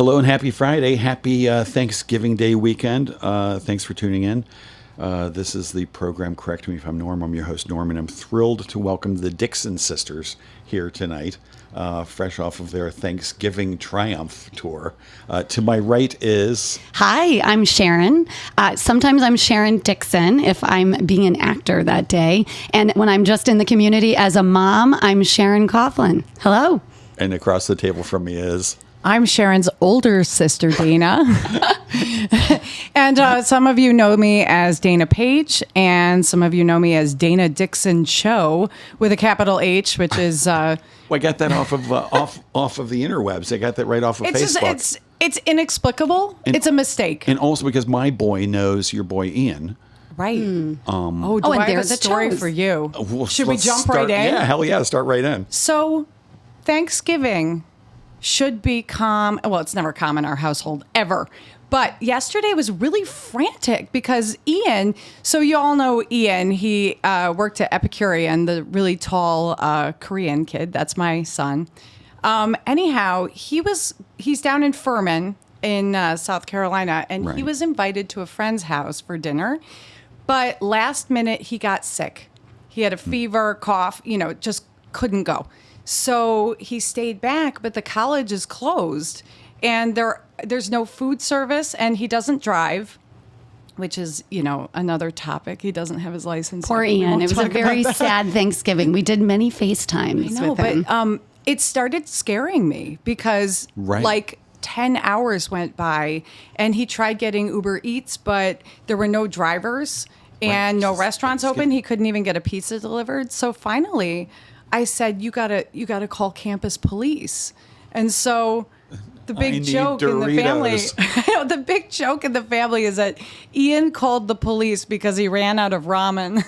Hello and happy Friday. Happy Thanksgiving Day weekend. Thanks for tuning in. This is the program Correct Me If I'm Norm. I'm your host, Norm, and I'm thrilled to welcome the Dixon sisters here tonight, fresh off of their Thanksgiving Triumph tour. To my right is... Hi, I'm Sharon. Sometimes I'm Sharon Dixon if I'm being an actor that day. And when I'm just in the community as a mom, I'm Sharon Coughlan. Hello. And across the table from me is... I'm Sharon's older sister, Dana. And some of you know me as Dana Page, and some of you know me as Dana Dixon Cho with a capital H, which is... Well, I got that off of the interwebs. I got that right off of Facebook. It's inexplicable. It's a mistake. And also because my boy knows your boy Ian. Right. Do and I have a there's the story Chos. for you? Should we Let's jump start, right in? Yeah, hell yeah, start right in. So, Thanksgiving should be calm. Well, it's never calm in our household, ever. But yesterday was really frantic because Ian, so you all know Ian, he worked at Epicurean, the really tall Korean kid. That's my son. Anyhow, he's down in Furman in South Carolina, and Right. he was invited to a friend's house for dinner. But last minute, he got sick. He had a fever, cough, just couldn't go. So he stayed back, but the college is closed, and there's no food service, and he doesn't drive, which is, another topic. He doesn't have his license. Poor yet. We Ian. won't It was a talk about very that. sad Thanksgiving. We did many FaceTimes with him. But it started scaring me because Right. like 10 hours went by, and he tried getting Uber Eats, but there were no drivers and no restaurants open. He couldn't even get a pizza delivered. So finally, I said, you gotta call campus police. And so the I big need joke in the family, Doritos. the big joke in the family is that Ian called the police because he ran out of ramen.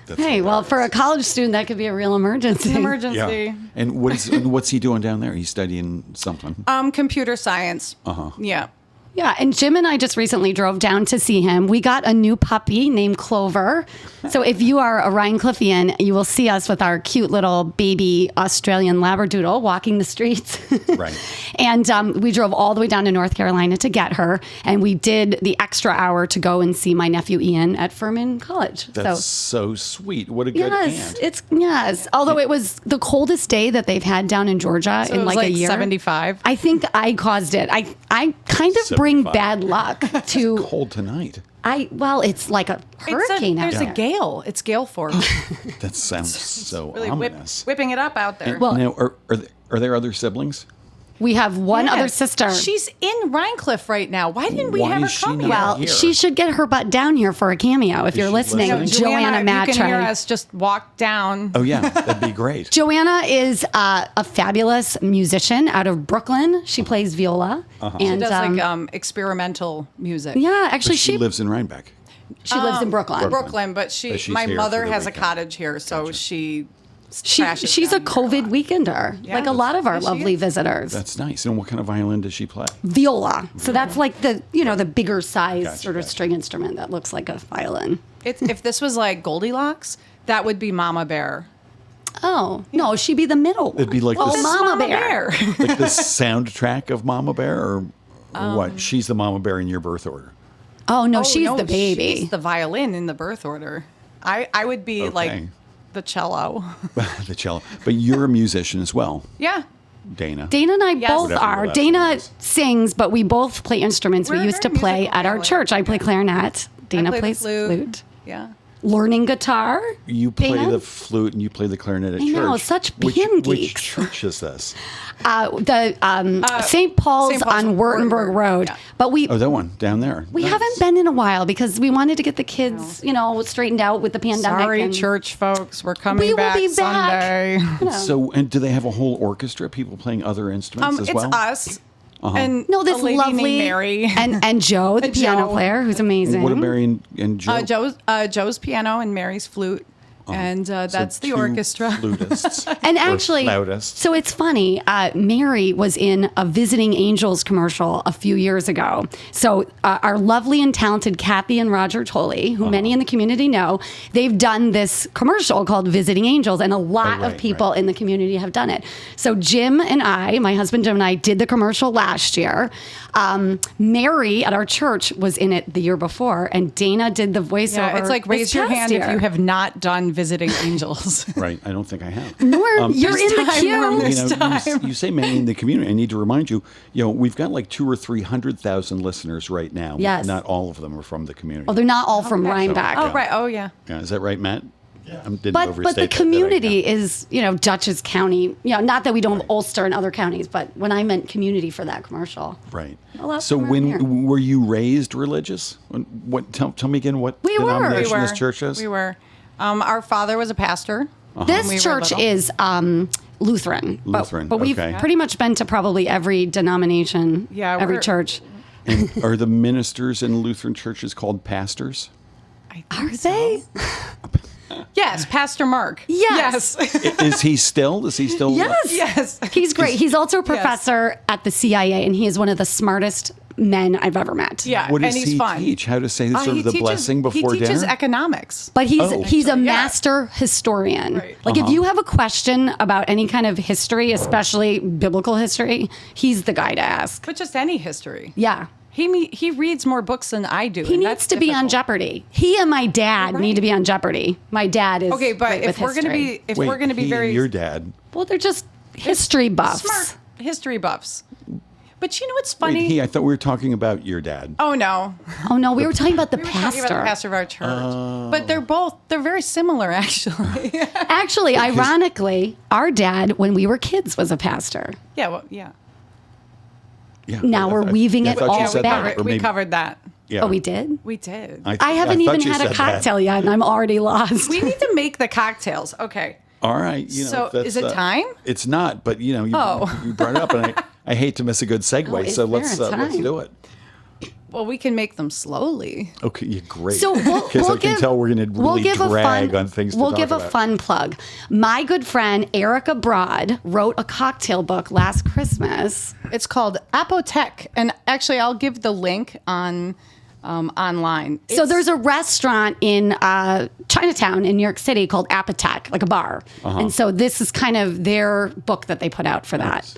That's Hey, well, hilarious. for a college student, that could be a real emergency. Emergency. Yeah. And what's he doing down there? He's studying something. Computer science. Yeah. Yeah, and Jim and I just recently drove down to see him. We got a new puppy named Clover. So if you are a Rhinecliffean, you will see us with our cute little baby Australian Labradoodle walking the streets. Right. And we drove all the way down to North Carolina to get her. And we did the extra hour to go and see my nephew Ian at Furman College. That's so sweet. What a good aunt. Yes. Although it was the coldest day that they've had down in Georgia So in it was like a year. 75. I think I caused it. I kind of bring 75. bad luck to Cold tonight. it's like a hurricane out There's there. a gale. It's gale force. That sounds so Really ominous. whipping it up out there. Well- Now, are there other siblings? We have one Yeah. other sister. She's in Rhinecliff right now. Why didn't we Why have her is she come not here? well, here? she should get her butt down here for a cameo if you're she listening. listening? Joanna if you can hear Matry. us, just walk down. Oh, yeah. That'd be great. Joanna is a fabulous musician out of Brooklyn. She plays viola. Uh-huh. And, She does like experimental music. yeah, actually, But she lives in Rhinebeck. she lives in Brooklyn. Brooklyn, but But she's my here mother for the has a weekend. cottage here, so she crashes She's a down here COVID lot. weekender, Yeah. like a lot of our Yeah, she lovely is. visitors. That's nice. And what kind of violin does she play? Viola. So that's like the bigger size Gotcha, sort of gotcha. string instrument that looks like a violin. If this was like Goldilocks, that would be Mama Bear. Oh, no, she'd be the middle one. It'd be like oh, this- Mama Bear. Like the soundtrack of Mama Bear, or what? She's the Mama Bear in your birth order. Oh, no, Oh, she's no, the baby. She's the violin in the birth order. I would be Okay. like the cello. The cello. But you're a musician as well, Yeah. Dana. Dana and I Yes. both Whatever are. that Dana is. sings, but we both play instruments. We're we a used to very play musical at our family. church. I play clarinet. Dana I play the plays flute. Yeah. Learning guitar. You play Dana? the flute and you play the clarinet at I church. know, such which, band which geeks. church is this? The St. Paul's St. Paul's on Wurtemberg Wurtemberg, Road. yeah. But we Oh, that one down there. we Nice. haven't been in a while because we wanted to get the kids, straightened out with the pandemic. Sorry, and church folks. We're coming We will back be back. Sunday. So, and do they have a whole orchestra? People playing other instruments as It's well? us. And No, this a lady lovely named Mary. and Joe, the And piano Joe. player, who's amazing. What are Mary and Joe? Joe's piano and Mary's flute. And So that's the two orchestra. Flutists. And or actually, flautists. so it's funny. Mary was in a Visiting Angels commercial a few years ago. So our lovely and talented Kathy and Roger Tolley, who many in the community know, they've done this commercial called Visiting Angels, and a lot of people in the community have done it. So Jim and I, my husband Jim and I, did the commercial last year. Mary at our church was in it the year before, and Dana did the voiceover. Yeah, it's like this raise your past hand if year. you have not done Visiting Angels. Right. I don't think I have. Norm, you're in the time, Norm, queue. there's You say many in the community. I need to remind you, we've got like 200,000 or 300,000 listeners right now. Yes. Not all of them are from the community. Oh, they're not all from Rhinebeck. Oh, right. Oh, yeah. Yeah, is that right, Matt? Yeah. Didn't But overstate the that, did I? community Yeah. is, Dutchess County. Not that we don't have Ulster and other counties, but when I meant community for that commercial. Right. A lot So from around here. were you raised religious? What? Tell me again what We were. denomination We this church is? We were. Our father was a pastor. This when we were church little. is Lutheran. Lutheran, But we've okay. pretty much been to probably every denomination, Yeah, every we're- church. And are the ministers in Lutheran churches called pastors? I Are think they? Yes, Pastor Mark. Yes. Yes. Is he still? Is he still? Yes. Yes. He's great. He's also a professor at the CIA, and he is one of the smartest men I've ever met. Yeah, What does and he's he fun. teach? How to say sort He of the teaches- blessing before He teaches dinner? economics. But he's Oh. he's a Actually, yeah. master historian. Right. Like if you have a question about any kind of history, especially biblical history, he's the guy to ask. But just any history. Yeah. He reads more books than I do. He and needs that's to be on difficult. Jeopardy. He and my dad Right. need to be on Jeopardy. My dad is Okay, but great if with we're going to history. be Wait, we're going to be he, very your dad. Well, they're just history buffs. smart history buffs. But you know what's Wait, funny? I thought we were talking about your dad. Oh no. Oh no, we were talking about the We were talking about pastor. the pastor of our church. But they're very similar actually. Actually, ironically, our dad, when we were kids, was a pastor. Yeah, well, yeah. Yeah. Now we're weaving I it thought you all said back. that, or We maybe- covered that. Yeah. Oh, we did? We did. I haven't thought even you had a said that. cocktail yet, and I'm already lost. We need to make the cocktails. Okay. All right. So, that's, is it time? It's not, but you Oh. you brought it up, and I hate to miss a good segue. Oh, is so there let's a let's time? do it. Well, we can make them slowly. Okay, yeah, great. So because I can tell we're going to really drag on things. We'll to give talk a about. fun plug. My good friend Erica Broad wrote a cocktail book last Christmas. It's called Apotheke, and actually, I'll give the link on online. So there's a restaurant in Chinatown in New York City called Apotheke, like a bar. And so this is kind of their book that they put out for that.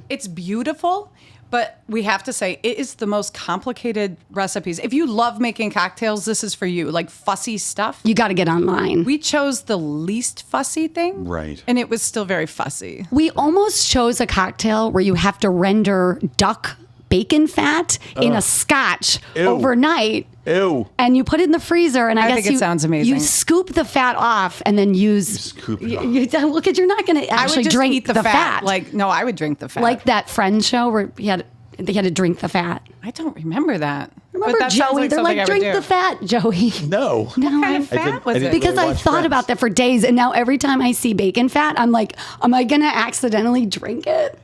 It's beautiful, but we have to say it is the most complicated recipes. If you love making cocktails, this is for you. Like fussy stuff. You got to get online. We chose the least fussy thing. Right. And it was still very fussy. We almost chose a cocktail where you have to render duck bacon fat in a scotch Ew. overnight. Ew. And you put it in the freezer, and I guess think it sounds amazing. You scoop the fat off, and then use. scoop it Look, you're not going to I actually would just drink eat the fat. Like, no, I would drink the fat. like that Friends show where they had to drink the fat. I don't remember that. Remember But that sounds Joey? They're something like, I would drink do. the fat, Joey. No. No, What kind of I- fat didn't- was I it? didn't because really I watch thought Friends. about that for days, and now every time I see bacon fat, I'm like, am I going to accidentally drink it?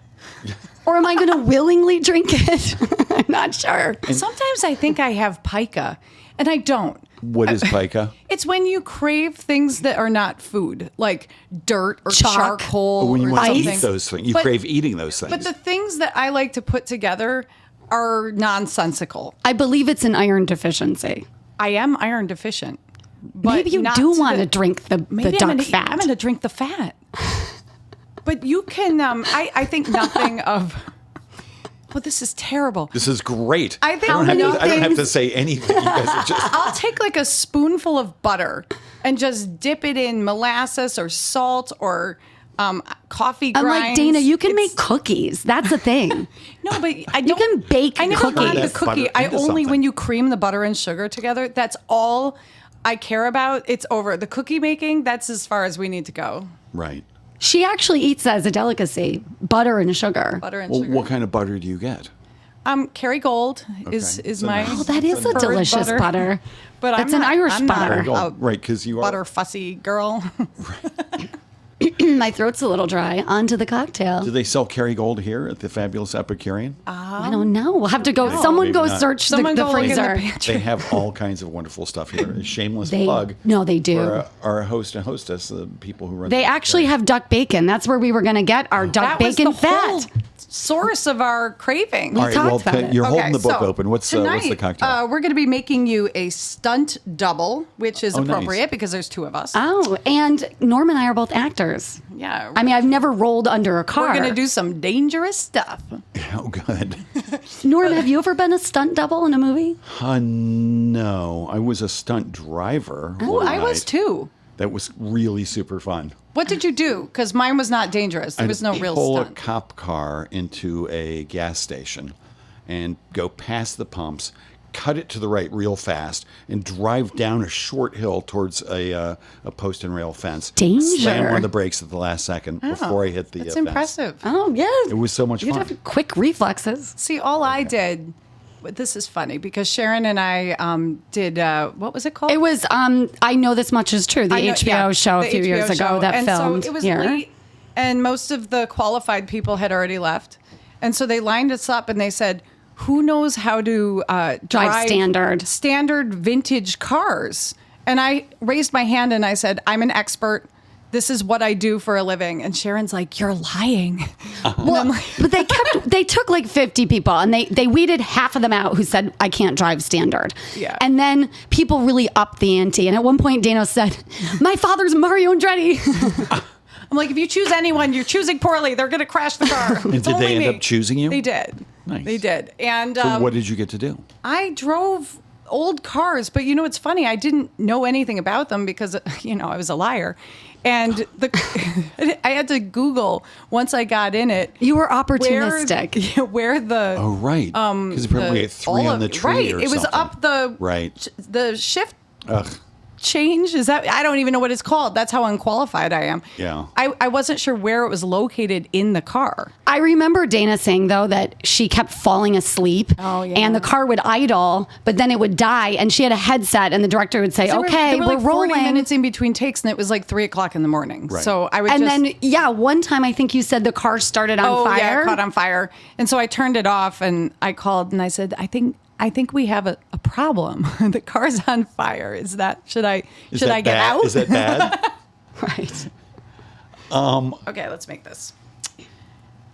Or am I going to willingly drink it? I'm not sure. Sometimes I think I have pica, and I don't. What is pica? It's when you crave things that are not food, like dirt or Chalk. charcoal When you or want to something. eat those things, you But- crave eating those things. But the things that I like to put together are nonsensical. I believe it's an iron deficiency. I am iron deficient. But Maybe you not do to want to the- drink the Maybe duck I'm gonna, fat. I'm going to drink the fat. But you can, I think nothing of, well, this is terrible. this is great. I think I don't have nothing- to say anything. You guys are just. I'll take like a spoonful of butter and just dip it in molasses or salt or coffee I'm grinds. like, Dana, you can It's- make cookies. That's the thing. No, but I don't. can bake I never cookies. mind the That butter cookie. I into only something. when you cream the butter and sugar together. That's all I care about. It's over. The cookie making. That's as far as we need to go. Right. She actually eats that as a delicacy, butter and sugar. Butter and Well, sugar. what kind of butter do you get? Kerrygold is Okay. my. So Oh, that is a preferred delicious butter. But That's I'm an not- Irish I'm not butter. a Right, because you are. butter fussy girl. My throat's a little dry. On to the cocktail. Do they sell Kerrygold here at the Fabulous Epicurean? I don't know. We'll have to go. Someone maybe go not. search Someone the go look in the freezer. pantry. They have all kinds of wonderful stuff here. A shameless They- plug. no, they do. For our host and hostess, the people who run. They the actually have duck bacon. That's where we were going to get our duck That was bacon the whole fat. source of our craving. All right, talked well, about it. you're holding the book so open. What's the tonight, cocktail? we're going to be making you a stunt double, which is Oh, nice. appropriate because there's two of us. Oh, and Norm and I are both actors. Yeah. I mean, I've never rolled under a car. We're going to do some dangerous stuff. Oh, good. Norm, have you ever been a stunt double in a movie? No, I was a stunt driver. Oh, one I was night. too. That was really super fun. What did you do? Because mine was not dangerous. There was no real pull stunt. a cop car into a gas station and go past the pumps, cut it to the right real fast, and drive down a short hill towards a post and rail fence. Danger. Slam on the brakes at the last second before I hit the That's fence. impressive. Oh, yeah. It was so much You'd fun. have quick reflexes. See, all I did, this is funny because Sharon and I did, what was it called? It was I Know This Much Is True, the I know- HBO yeah, show a the few HBO years ago show. that and filmed so it was here. late, and most of the qualified people had already left. And so they lined us up and they said, who knows how to drive standard vintage cars? And I raised my hand and I said, I'm an expert. This is what I do for a living. And Sharon's like, you're lying. Well, but they took like 50 people and they weeded half of them out who said, I can't drive standard. Yeah. And then people really upped the ante. And at one point, Dano said, my father's Mario Andretti. I'm like, if you choose anyone, you're choosing poorly. They're going to crash the car. And It's did they only end me. up choosing you? They did. Nice. They did. And So what did you get to do? I drove old cars, but you know, it's funny. I didn't know anything about them because, you know, I was a liar. And I had to Google once I got in it. You were opportunistic. Where the Oh, right. Because probably at 3 on the tree right. or It was something. up the Right. the shift Ugh. change. Is that, I don't even know what it's called. That's how unqualified I am. Yeah. I wasn't sure where it was located in the car. I remember Dana saying, though, that she kept falling asleep. Oh, yeah. And the car would idle, but then it would die. And she had a headset, and the director would say, There okay, were we're like 40 rolling. minutes in between takes, and it was like 3:00 in the morning. Right. So I would And just, then, yeah, one time I think you said the car started on fire. yeah, it caught on fire. And so I turned it off, and I called, and I said, I think we have a problem. The car's on fire. Is that should I Is should that I get bad? out? Is that bad? Right. Okay, let's make this.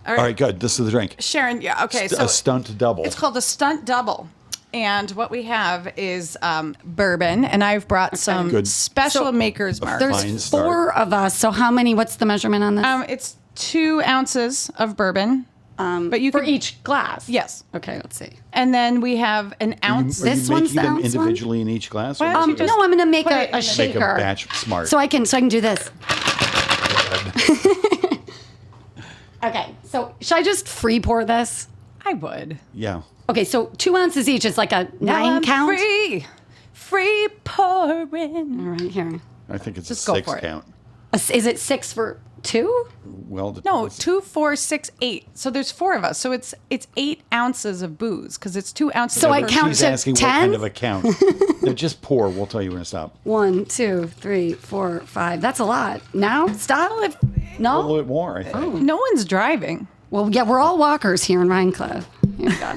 All right, good. This is the drink. Sharon. Yeah. Okay. A stunt double. It's called a stunt double. And what we have is bourbon, and I've brought some Good. special So maker's mark. Fine There's start. 4 of us. So how many? What's the measurement on this? It's 2 ounces of bourbon. But you For could, each glass? yes. Okay, let's see. And then we have an ounce. Are you This one's making them the ounce one? individually in each glass? Or Why don't is you it just No, I'm going to make put it a in the- shaker. make a batch smart? So I can do this. Okay, so should I just free pour this? I would. Yeah. Okay, so 2 ounces each is like a 9 count. Free pouring. All right, here. I think it's Just a go 6 for it. count. Is it 6 for 2? Well, No, 2, 4, 6, 8. So there's 4 of us. So it's 8 ounces of booze because it's 2 ounces. So of I bourbon. count She's to asking 10? what kind of a count. No, just pour. We'll tell you when to stop. 1, 2, 3, 4, 5. That's a lot. Now stop. A little No. bit more, I think. No one's driving. Well, yeah, we're all walkers here in Rhine Cliff. Here we go.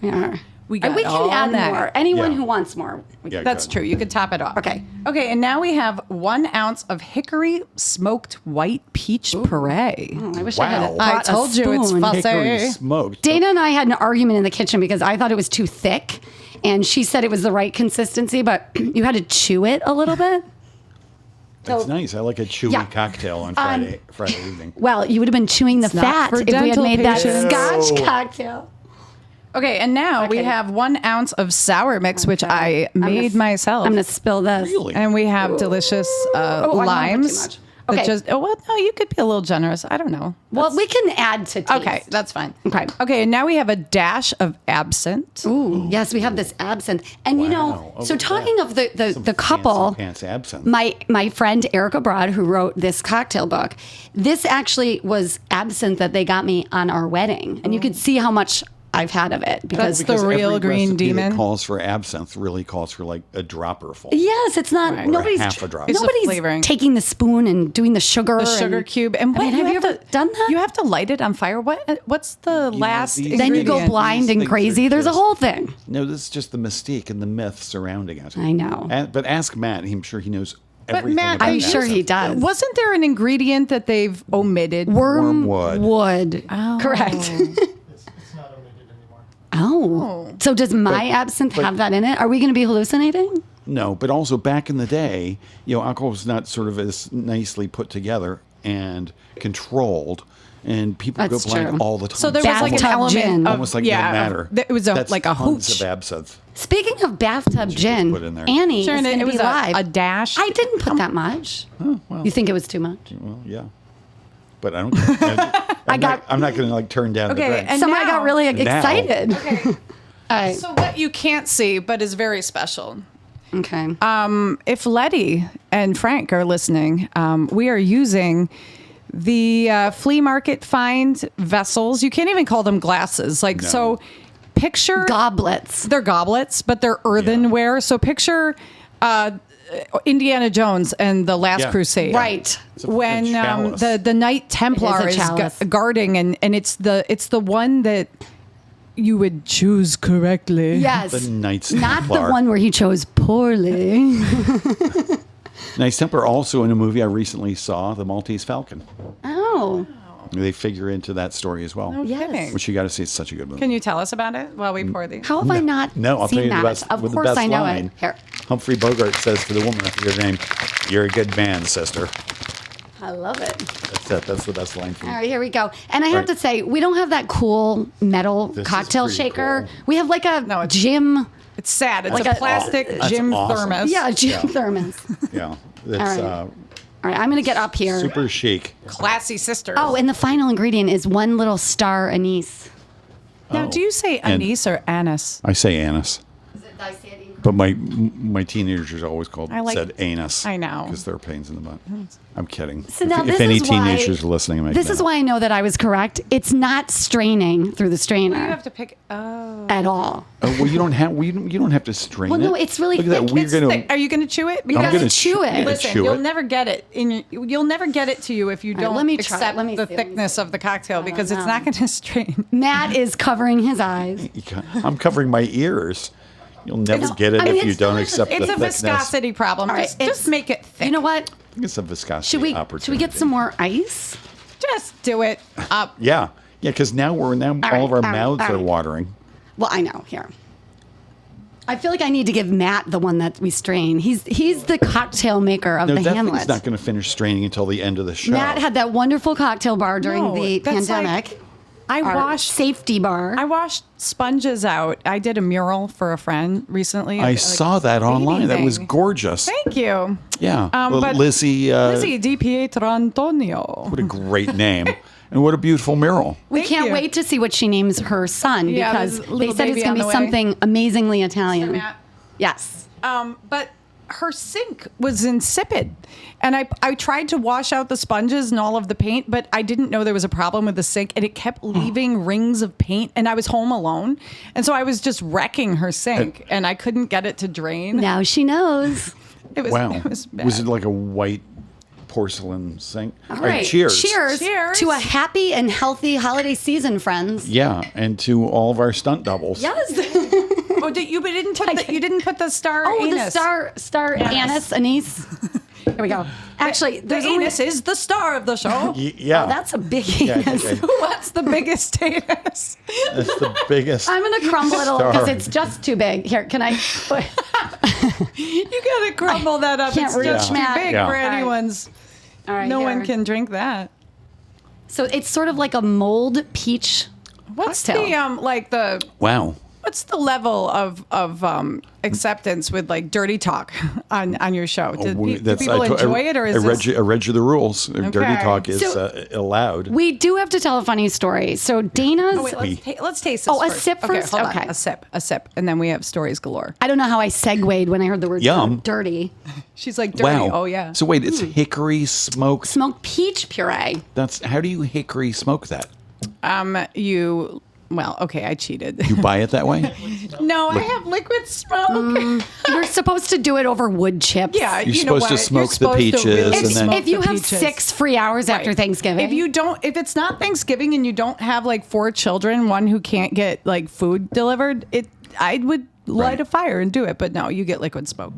We are. We got we can all add that. more. Anyone Yeah. who wants more. Yeah, That's good. true. You could top it off. Okay. Okay, and now we have 1 ounce of hickory smoked white peach puree. I wish Wow. I had. I brought a told you it's spoon. fussy. Hickory smoked. Dana and I had an argument in the kitchen because I thought it was too thick, and she said it was the right consistency, but you had to chew it a little bit. That's So- nice. I like a chewy Yeah. cocktail on Friday evening. Well, you would have been chewing the not fat for if we had dental made that patients. Scotch Ew. cocktail. Okay, and now we Okay. have 1 ounce of sour mix, which I made myself. I'm going to spill this. Really? And we have delicious I don't want too limes. much. that Okay. just, well, no, you could be a little generous. I don't know. Well, we can add to taste. Okay, that's fine. Okay. Okay, and now we have a dash of absinthe. Ooh, yes, we have this absinthe. And you Wow. know, Oh, so look at talking that. of the Some couple, fancy pants absinthe. my friend Erica Broad, who wrote this cocktail book, this actually was absinthe that they got me on our wedding. And you could see how much I've had of it because That's the real every green recipe demon. that calls for absinthe really calls for like a dropper full. yes, it's not Right. nobody's Or half a drop. It's the nobody's flavoring. taking the spoon and doing the sugar The sugar and- cube. And I mean, have you have ever done that? You have to light it on fire. What's the last these- then you go ingredient? blind These and things crazy. are There's a just- whole thing. No, this is just the mystique and the myth surrounding it. I know. But ask Matt. I'm sure he knows But everything Matt, about I'm sure he absinthe. does. Wasn't there an ingredient that they've omitted? Wormwood. Wood. Oh. Correct. It's not omitted anymore. Oh. So does my absinthe have that in it? Are we going to be hallucinating? No, but also back in the day, alcohol was not sort of as nicely put together and controlled, and people That's go blind true. all the time. So there was like an Bathtub element gin. of almost like yeah, no matter. It was That's like a tons hooch. of absinthe. Speaking of bathtub gin, put in there. Annie Sharon, is going it to was be live. a dash. I didn't put that much. You think it was too much? Well, yeah, but I don't. Care. I'm not going to like turn down the Okay, drink. and Someone now- got really Now- excited. Okay. All right. So what you can't see, but is very special. Okay. If Letty and Frank are listening, we are using the flea market find vessels. You can't even call them glasses. Like, No. so picture Goblets. they're goblets, but they're earthenware. So picture Indiana Jones and the Last Yeah. Crusade. Right. It's a When chalice. the Knight Templar It is is a chalice. guarding, and it's the one that you would choose correctly. Yes. The Knights Not Templar. the one where he chose poorly. Knights Templar also in a movie I recently saw, The Maltese Falcon. Oh. They figure into that story as well, Yes. Kidding. which you got to see. It's such a good movie. Can you tell us about it while we pour these? How have I not No, I'll seen tell you that? the best. Of with course the best I know line. it. Here. Humphrey Bogart says to the woman, I forget her name, "You're a good man, sister." I love it. That's it. That's the best line from. All right, here we go. And I have right. to say, we don't have that cool metal This is cocktail pretty shaker. cool. We have like a No, it's- gym. It's sad. It's Like a a- plastic That's gym awesome. thermos. Yeah, a gym Yeah. thermos. Yeah, it's right. All right, I'm going to get up here. super chic. Classy sisters. Oh, and the final ingredient is one little star anise. Now, Oh. do you say And- anise or anise? I say anise, Is it, did I say it incorrectly? but my teenagers always said anus. I know. because they're pains in the butt. I'm kidding. So now if this any is why- teenagers are listening, I'm This is why I know that I was correct. It's not straining through the strainer You have to pick. Oh. at all. Oh, well, you don't have to strain Well, it. no, it's really Look at that. thick. We're It's gonna. thick. Are you going to chew it? You I'm gotta gonna chew it. Listen, chew you'll it. never get it you'll never get it to you if you right, don't let me try it. accept Let me the see, let me thickness see. of the cocktail because it's know. not going to strain. Matt is covering his eyes. I'm covering my ears. You'll never It's- get it I mean, if you it's don't delicious. accept It's the a thickness. viscosity problem. All right, Just it's- make it thick. You know what? It's a viscosity Should we opportunity. get some more ice? Just do it up. Yeah, because now all of our right, mouths all are right. watering. Well, I know. Here. I feel like I need to give Matt the one that we strain. He's the cocktail maker of No, the that Hamlet. thing's not going to finish straining until the end of the show. Matt had that wonderful cocktail bar during No, the that's pandemic. I Our washed safety bar. I washed sponges out. I did a mural for a friend recently. I saw that online. That was thing. gorgeous. Thank you. Yeah, but Lizzie. Lizzie Di Pietro Antonio. What a great name, and what a beautiful mural. we Thank can't you. wait to see what she names her son Yeah, because there's a they little said it's baby going to on be the way. something amazingly Italian. Matt. Yes. But her sink was insipid. And I tried to wash out the sponges and all of the paint, but I didn't know there was a problem with the sink. And it kept leaving rings of paint. And I was home alone. And so I was just wrecking her sink. And I couldn't get it to drain. Now she knows. It was, Wow, it was bad. was it like a white porcelain sink? All right. Cheers. Cheers. Cheers. To a happy and healthy holiday season, friends. Yeah, and to all of our stunt doubles. Yes. Oh, you didn't put the star Oh, anus. the star anise, anise. Here we go. Actually, The there's only anus is the star of the show. Yeah, Oh, that's a big Yeah, I anus. think What's the biggest anus? that's the biggest. I'm gonna crumble it a little Star. because it's just too big. Here, can I? You gotta crumble that up. Can't It's reach, just too Matt. big Yeah. for All right. anyone's. All right. No here. one can drink that. So it's sort of like a mold peach What's cocktail. the Wow. what's the level of acceptance with like dirty talk on your show? Do people enjoy it or is I read you the rules. Dirty Okay. talk is So- allowed. We do have to tell a funny story. So Dana's. Oh, wait, let's taste this. Oh, a first. sip Okay, first? hold on. Okay. A sip, and then we have stories galore. I don't know how I segued when I heard the word Yum. dirty. She's like dirty. Wow. Oh yeah. So wait, it's hickory smoked. Smoked peach puree. That's how do you hickory smoke that? You Well, okay, I cheated. You buy it that way? No, I have liquid smoke. You're supposed to do it over wood chips. Yeah, You're you know supposed to what? smoke You're the supposed to peaches really and then- smoke If you the have peaches. 6 free hours after Right. Thanksgiving. If it's not Thanksgiving and you don't have like 4 children, one who can't get like food delivered, I would light Right. a fire and do it. But no, you get liquid smoke.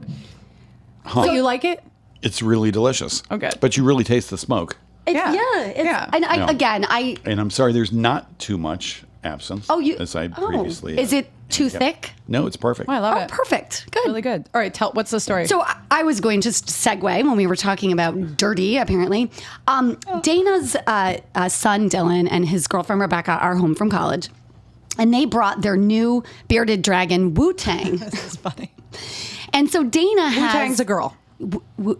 So you like it? It's really delicious. Okay. But you really taste the smoke. Yeah. Yeah. And No. again, And I'm sorry, there's not too much absinthe. As I previously. Is it too thick? No, it's perfect. Oh, I love Oh, it. perfect. Good. Really good. All right, what's the story? So I was going to segue when we were talking about dirty, apparently. Dana's son, Dylan, and his girlfriend, Rebecca, are home from college. And they brought their new bearded dragon, Wu-Tang. This is funny. And so Dana Wu-Tang's has... a girl.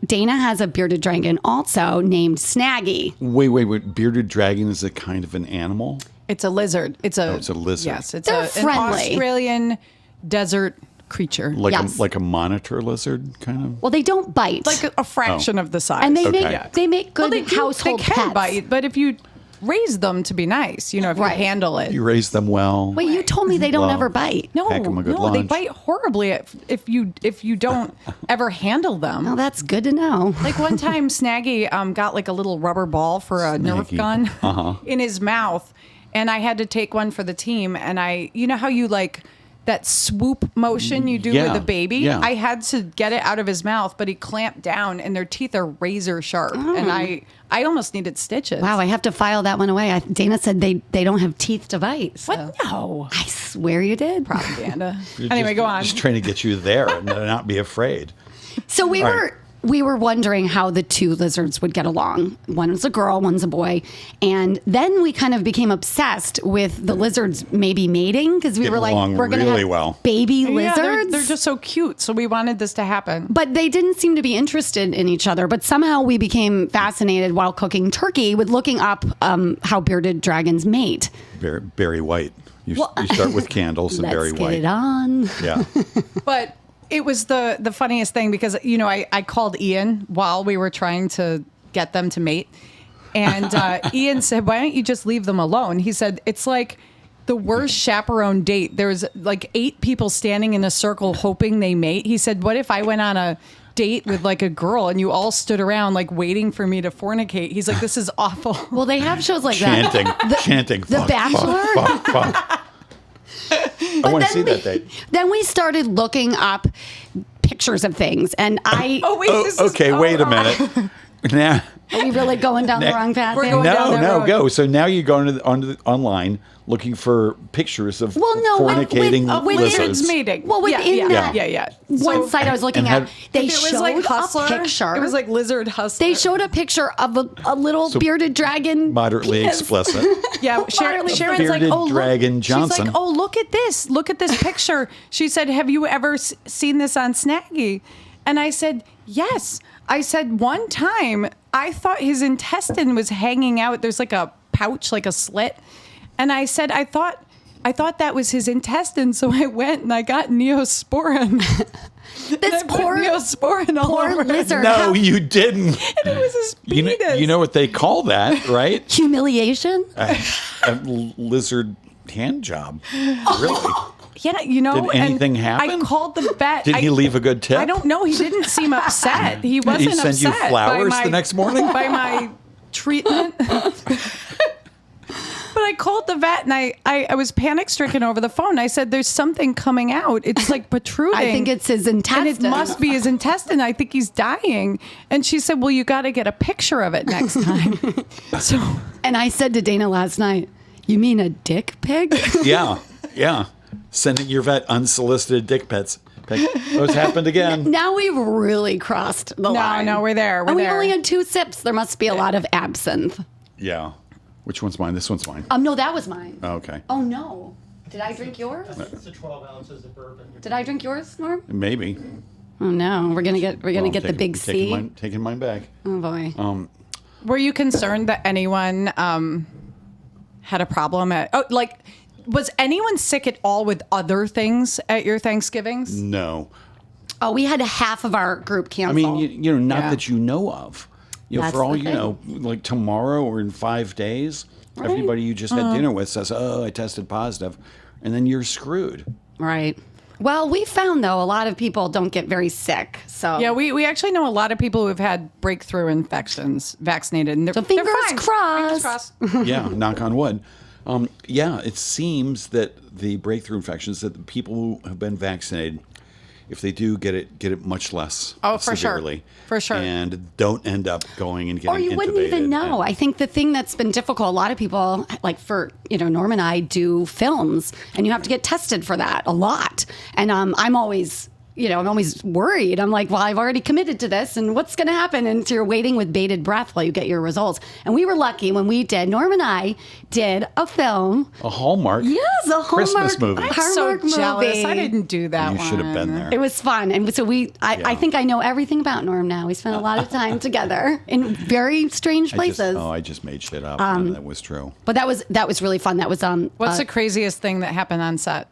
Dana has a bearded dragon also named Snaggy. Wait. Bearded dragon is a kind of an animal? It's a lizard. It's a lizard. Yes, it's They're an friendly. Australian desert creature. Yes. Like a monitor lizard, kind of? Well, they don't bite. Like a fraction of the size. and they Okay. make good Well, household they can pets. bite, but if you raise them to be nice, if Right. you handle it. You raise them well. Wait, you told me they don't Well, ever bite. No, Pack 'em a good no, they lunch. bite horribly if you don't ever handle them. Oh, that's good to know. Like one time, Snaggy got like a little rubber ball for a Nerf Snaggy. gun in his mouth, and I had to take one for the team. And you know how you like that swoop motion you do Yeah, with a baby? yeah. I had to get it out of his mouth, but he clamped down, and their teeth are razor sharp, and I almost needed stitches. Wow, I have to file that one away. Dana said they don't have teeth to bite. So. What? No. I swear you did. Propaganda. You're Anyway, just- go on. Just trying to get you there and not be afraid. So we Right. were wondering how the 2 lizards would get along. One was a girl, one's a boy. And then we kind of became obsessed with the lizards maybe mating because we Getting were like, along we're going to really have well. baby Yeah, lizards. they're just so cute, so we wanted this to happen. But they didn't seem to be interested in each other. But somehow we became fascinated while cooking turkey with looking up how bearded dragons mate. Berry white. You start with candles and Let's berry get white. it on. Yeah. But it was the funniest thing because, I called Ian while we were trying to get them to mate. And Ian said, why don't you just leave them alone? He said, it's like the worst chaperone date. There's like 8 people standing in a circle hoping they mate. He said, what if I went on a date with like a girl and you all stood around like waiting for me to fornicate? He's like, this is awful. Well, they have shows like Chanting. that. Chanting. The fuck, Bachelor? Fuck, fuck, fuck. I want to see that date. Then we started looking up pictures of things, and I. Oh, wait. Oh, this is- okay, wait a minute. Now, Are we really going down the wrong path? We're here? going down no, that road. go. So now you go online looking for pictures of Well, no, fornicating with lizards. Lizards mating. Well, within yeah, that- yeah, yeah. One site I was looking and at, had- they If it showed was like Hustler, a picture. it was like Lizard Hustler. they showed a picture of a little bearded dragon. Moderately penis. explicit. Yeah, Sharon's like, Bearded oh, Dragon look. Johnson. She's like, oh, look at this. Look at this picture. She said, have you ever seen this on Snaggy? And I said, yes. I said, one time, I thought his intestine was hanging out. There's like a pouch, like a slit. And I said, I thought that was his intestine. So I went and I got Neosporin. This poor Neosporin all over. lizard. No, you didn't. And it was his penis. You know what they call that, right? Humiliation. A lizard hand job. Really? Yeah, you know. Did anything and happen? I called the vet. Did he leave a good tip? I don't know. He didn't seem upset. He wasn't Did he send you upset flowers by the next morning? by my treatment. But I called the vet and I was panic stricken over the phone. I said, "There's something coming out. It's like protruding. I think it's his and intestine. it must be his intestine. I think he's dying." And she said, "Well, you got to get a picture of it next time." So And I said to Dana last night, "You mean a dick pig?" Yeah. Sending your vet unsolicited dick pics. Those happened again. Now we've really crossed the line. no, we're there. We're and we there. only had 2 sips. There must be a lot of absinthe. Yeah. Which one's mine? This one's mine. No, that was mine. Oh, okay. Oh no. Did I drink yours? It's the 12 ounces of bourbon. Did I drink yours, Norm? Maybe. Oh no, we're gonna get Well, the big C. Taking mine back. Oh boy. Were you concerned that anyone had a problem was anyone sick at all with other things at your Thanksgivings? No. Oh, we had half of our group I cancel. mean, you know, not Yeah. that you know of. That's for all the you thing. know, like tomorrow or in 5 days, Everybody you just had dinner with says, "Oh, I tested positive," and then you're screwed. Right. Well, we found, though, a lot of people don't get very sick. So Yeah, we actually know a lot of people who have had breakthrough infections vaccinated. And they're fingers fine. crossed. Fingers crossed. Yeah, knock on wood. Yeah, it seems that the breakthrough infections that the people who have been vaccinated, if they do get it much less Oh, for sure. severely. For sure. And don't end up going and getting Or you wouldn't intubated. even know. I think the thing that's been difficult, a lot of people, like for, Norm and I do films, and you have to get tested for that a lot. And I'm always, I'm always worried. I'm like, well, I've already committed to this, and what's going to happen? And so you're waiting with bated breath while you get your results. And we were lucky when Norm and I did a film. A Hallmark Yes, a Hallmark Christmas movie. I'm Hallmark so jealous. movie. I didn't do that You one. should have been there. It was fun. And so I think I know everything about Norm now. We spent a lot of time together in very strange places. I just made shit up. And that was true. But that was really fun. That was What's the craziest thing that happened on set?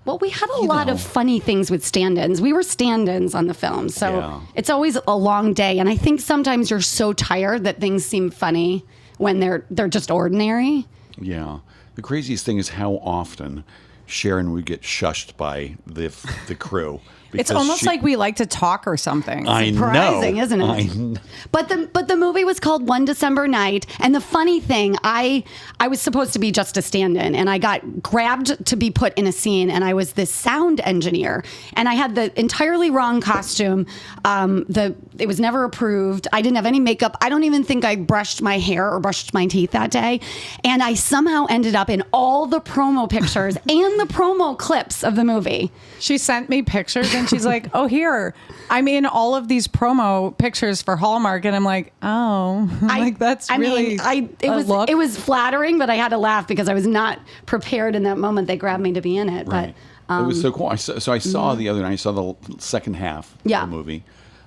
well, we had a lot of funny things with stand-ins. We were stand-ins on the film, so Yeah. it's always a long day. And I think sometimes you're so tired that things seem funny when they're just ordinary. Yeah. The craziest thing is how often Sharon would get shushed by the crew. It's because almost like we like to talk or something. I Surprising, know. isn't it? I know. But the movie was called One December Night, and the funny thing, I was supposed to be just a stand-in, and I got grabbed to be put in a scene, and I was this sound engineer, and I had the entirely wrong costume. It was never approved. I didn't have any makeup. I don't even think I brushed my hair or brushed my teeth that day, and I somehow ended up in all the promo pictures and the promo clips of the movie. She sent me pictures and she's like, "Oh, here, I'm in all of these promo pictures for Hallmark," and I'm like, "Oh, that's really it was flattering, but I had to laugh because I was not prepared in that moment. They grabbed me to be in it, Right. but It was so cool. I saw the other night, I saw the second half Yeah. of the movie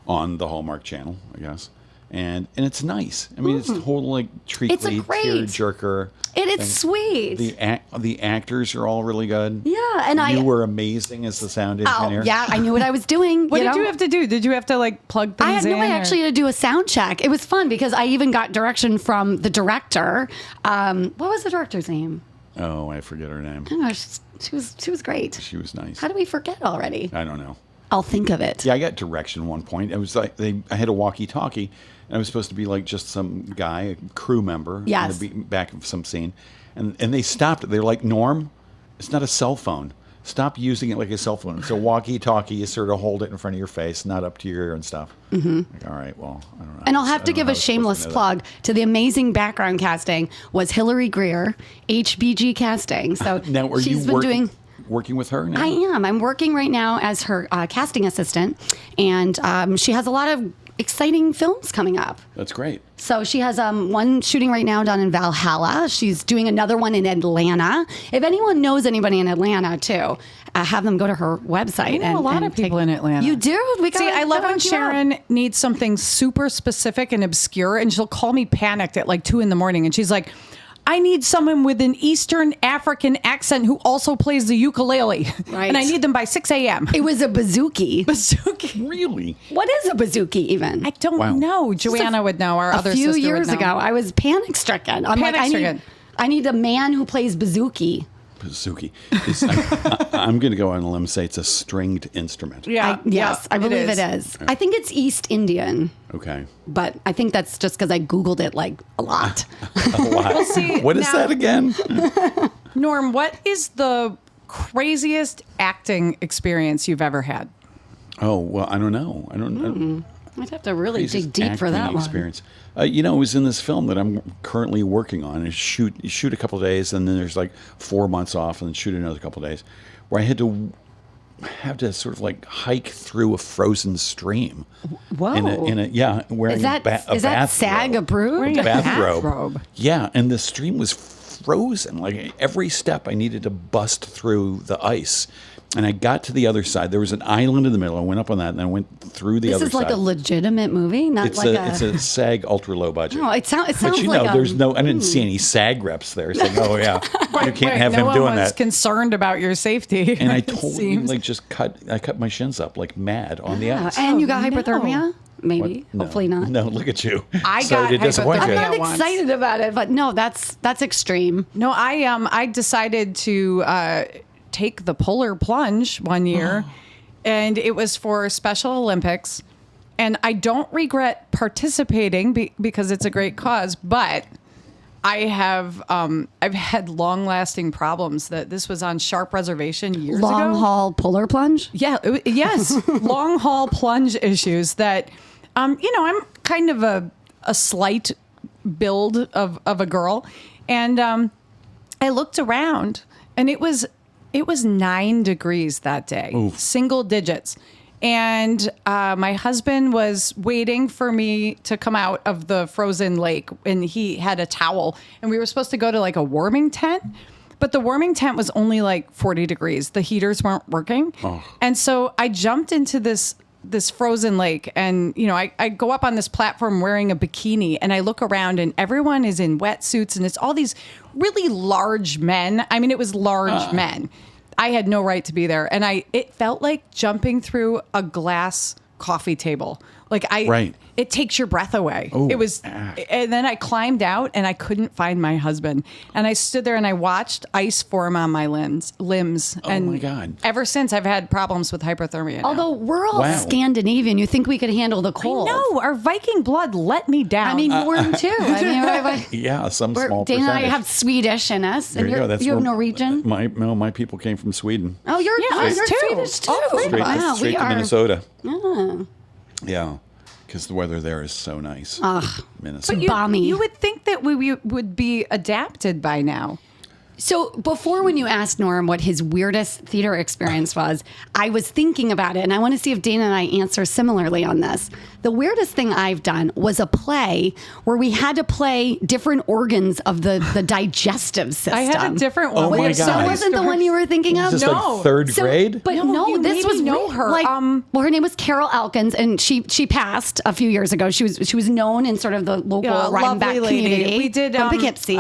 on the Hallmark Channel, I guess. And it's nice. I mean, it's total like It's a treacly, great- tearjerker. it's sweet. The actors are all really good. Yeah, and you were amazing as the sound engineer. Oh, yeah, I knew what I was doing. What did you have to do? Did you have to like plug things I had in? no way or- actually to do a sound check. It was fun because I even got direction from the director. What was the director's name? Oh, I forget her name. Oh, she was great. She was nice. How do we forget already? I don't know. I'll think of it. Yeah, I got direction one point. It was like I had a walkie-talkie, and I was supposed to be like just some guy, a crew member, Yes. in the back of some scene, and they stopped it. They're like, "Norm, it's not a cell phone. Stop using it like a cell phone. It's a walkie-talkie. You sort of hold it in front of your face, not up to your ear and stuff." Mm-hmm. Like, all right, well, I don't know. And I'll have I to don't give know a how I was supposed shameless to know that. plug to the amazing background casting was Hillary Greer, HBG casting. So Now, are she's you been working, doing. working with her now? I am. I'm working right now as her casting assistant, and she has a lot of exciting films coming up. That's great. So she has one shooting right now down in Valhalla. She's doing another one in Atlanta. If anyone knows anybody in Atlanta too, have them go to her website. I know a lot of people in Atlanta. You do? See, I love when Sharon needs something super specific and obscure, and she'll call me panicked at like 2 a.m, and she's like, "I need someone with an Eastern African accent who also plays the ukulele, Right. and I need them by 6 a.m." It was a bouzouki. Bazooki. Really? What is a bouzouki even? I don't Wow. know. Joanna would know. Our A other few sister years would know. ago, I was panic stricken. I'm like, Panic-stricken. I need a man who plays bouzouki. Bazooki. I'm going to go on a limb and say it's a stringed instrument. Yeah. Yes, I believe it is. I think it's East Indian, Okay. but I think that's just because I Googled it like a lot. A lot. see, What is now- that again? Norm, what is the craziest acting experience you've ever had? Oh, well, I don't know. I don't know. I'd have to really Craziest dig deep for acting that one. experience. It was in this film that I'm currently working on. You shoot a couple of days, and then there's like 4 months off, and then shoot another couple of days, where I had to sort of like hike through a frozen stream. Whoa. Wearing Is that a is that bathrobe. SAG approved? Bathrobe. Yeah, and the stream was frozen. Like every step, I needed to bust through the ice. And I got to the other side. There was an island in the middle. I went up on that, and I went through the This other is side. like a legitimate movie, not It's like it's a SAG ultra low budget. No, it sounds But you like know, there's no. I didn't see any SAG reps there saying, "Oh yeah, you can't have no him one doing was that." concerned about your safety. And I it totally seems. like just cut. I cut my shins up like mad on the ice. And you got Oh, no. hypothermia? maybe. No. Hopefully not. No, look at you. I Sorry got to disappoint hypothermia. you. I'm not once. excited about it, but no, that's extreme. No, I decided to take the polar plunge one year, and it was for Special Olympics, and I don't regret participating because it's a great cause, but I've had long lasting problems. That this was on Sharp Reservation years ago. Long haul polar plunge. Yeah, yes, long haul plunge issues that, I'm kind of a slight build of a girl. And I looked around and it was 9 degrees that day, single digits. And my husband was waiting for me to come out of the frozen lake, and he had a towel, and we were supposed to go to like a warming tent. But the warming tent was only like 40 degrees. The heaters weren't working. And so I jumped into this frozen lake, and I go up on this platform wearing a bikini, and I look around and everyone is in wetsuits, and it's all these really large men. I mean, it was large men. I had no right to be there, and it felt like jumping through a glass coffee table. Like it takes your breath away. Ooh. It was, and then I climbed out and I couldn't find my husband, and I stood there and I watched ice form on my limbs. And my God. Ever since, I've had problems with hypothermia. now. Although we're all Wow. Scandinavian, you think we could handle the cold? No, our Viking blood let me down. I mean, Norm too. I mean, Yeah, some we're- small Dana and I percentage. have Swedish in us, There and you go. you That's have where- Norwegian. My people came from Sweden. Oh, you're us too. Swedish too. Oh, Straight, Wow, straight we to are. Minnesota. Oh. Yeah, because the weather there is so nice. Minnesota. But balmy. you would think that we would be adapted by now. So before, when you asked Norm what his weirdest theater experience was, I was thinking about it, and I want to see if Dana and I answer similarly on this. The weirdest thing I've done was a play where we had to play different organs of the digestive system. I had a different one. Oh We my had so God. That many wasn't the stories. one you were thinking of? Is this No. like third So- grade? But no, you this was maybe know her. Like, well, her name was Carol Elkins, and she passed a few years ago. She was known in sort of the local Rhinebeck community. We did from Poughkeepsie.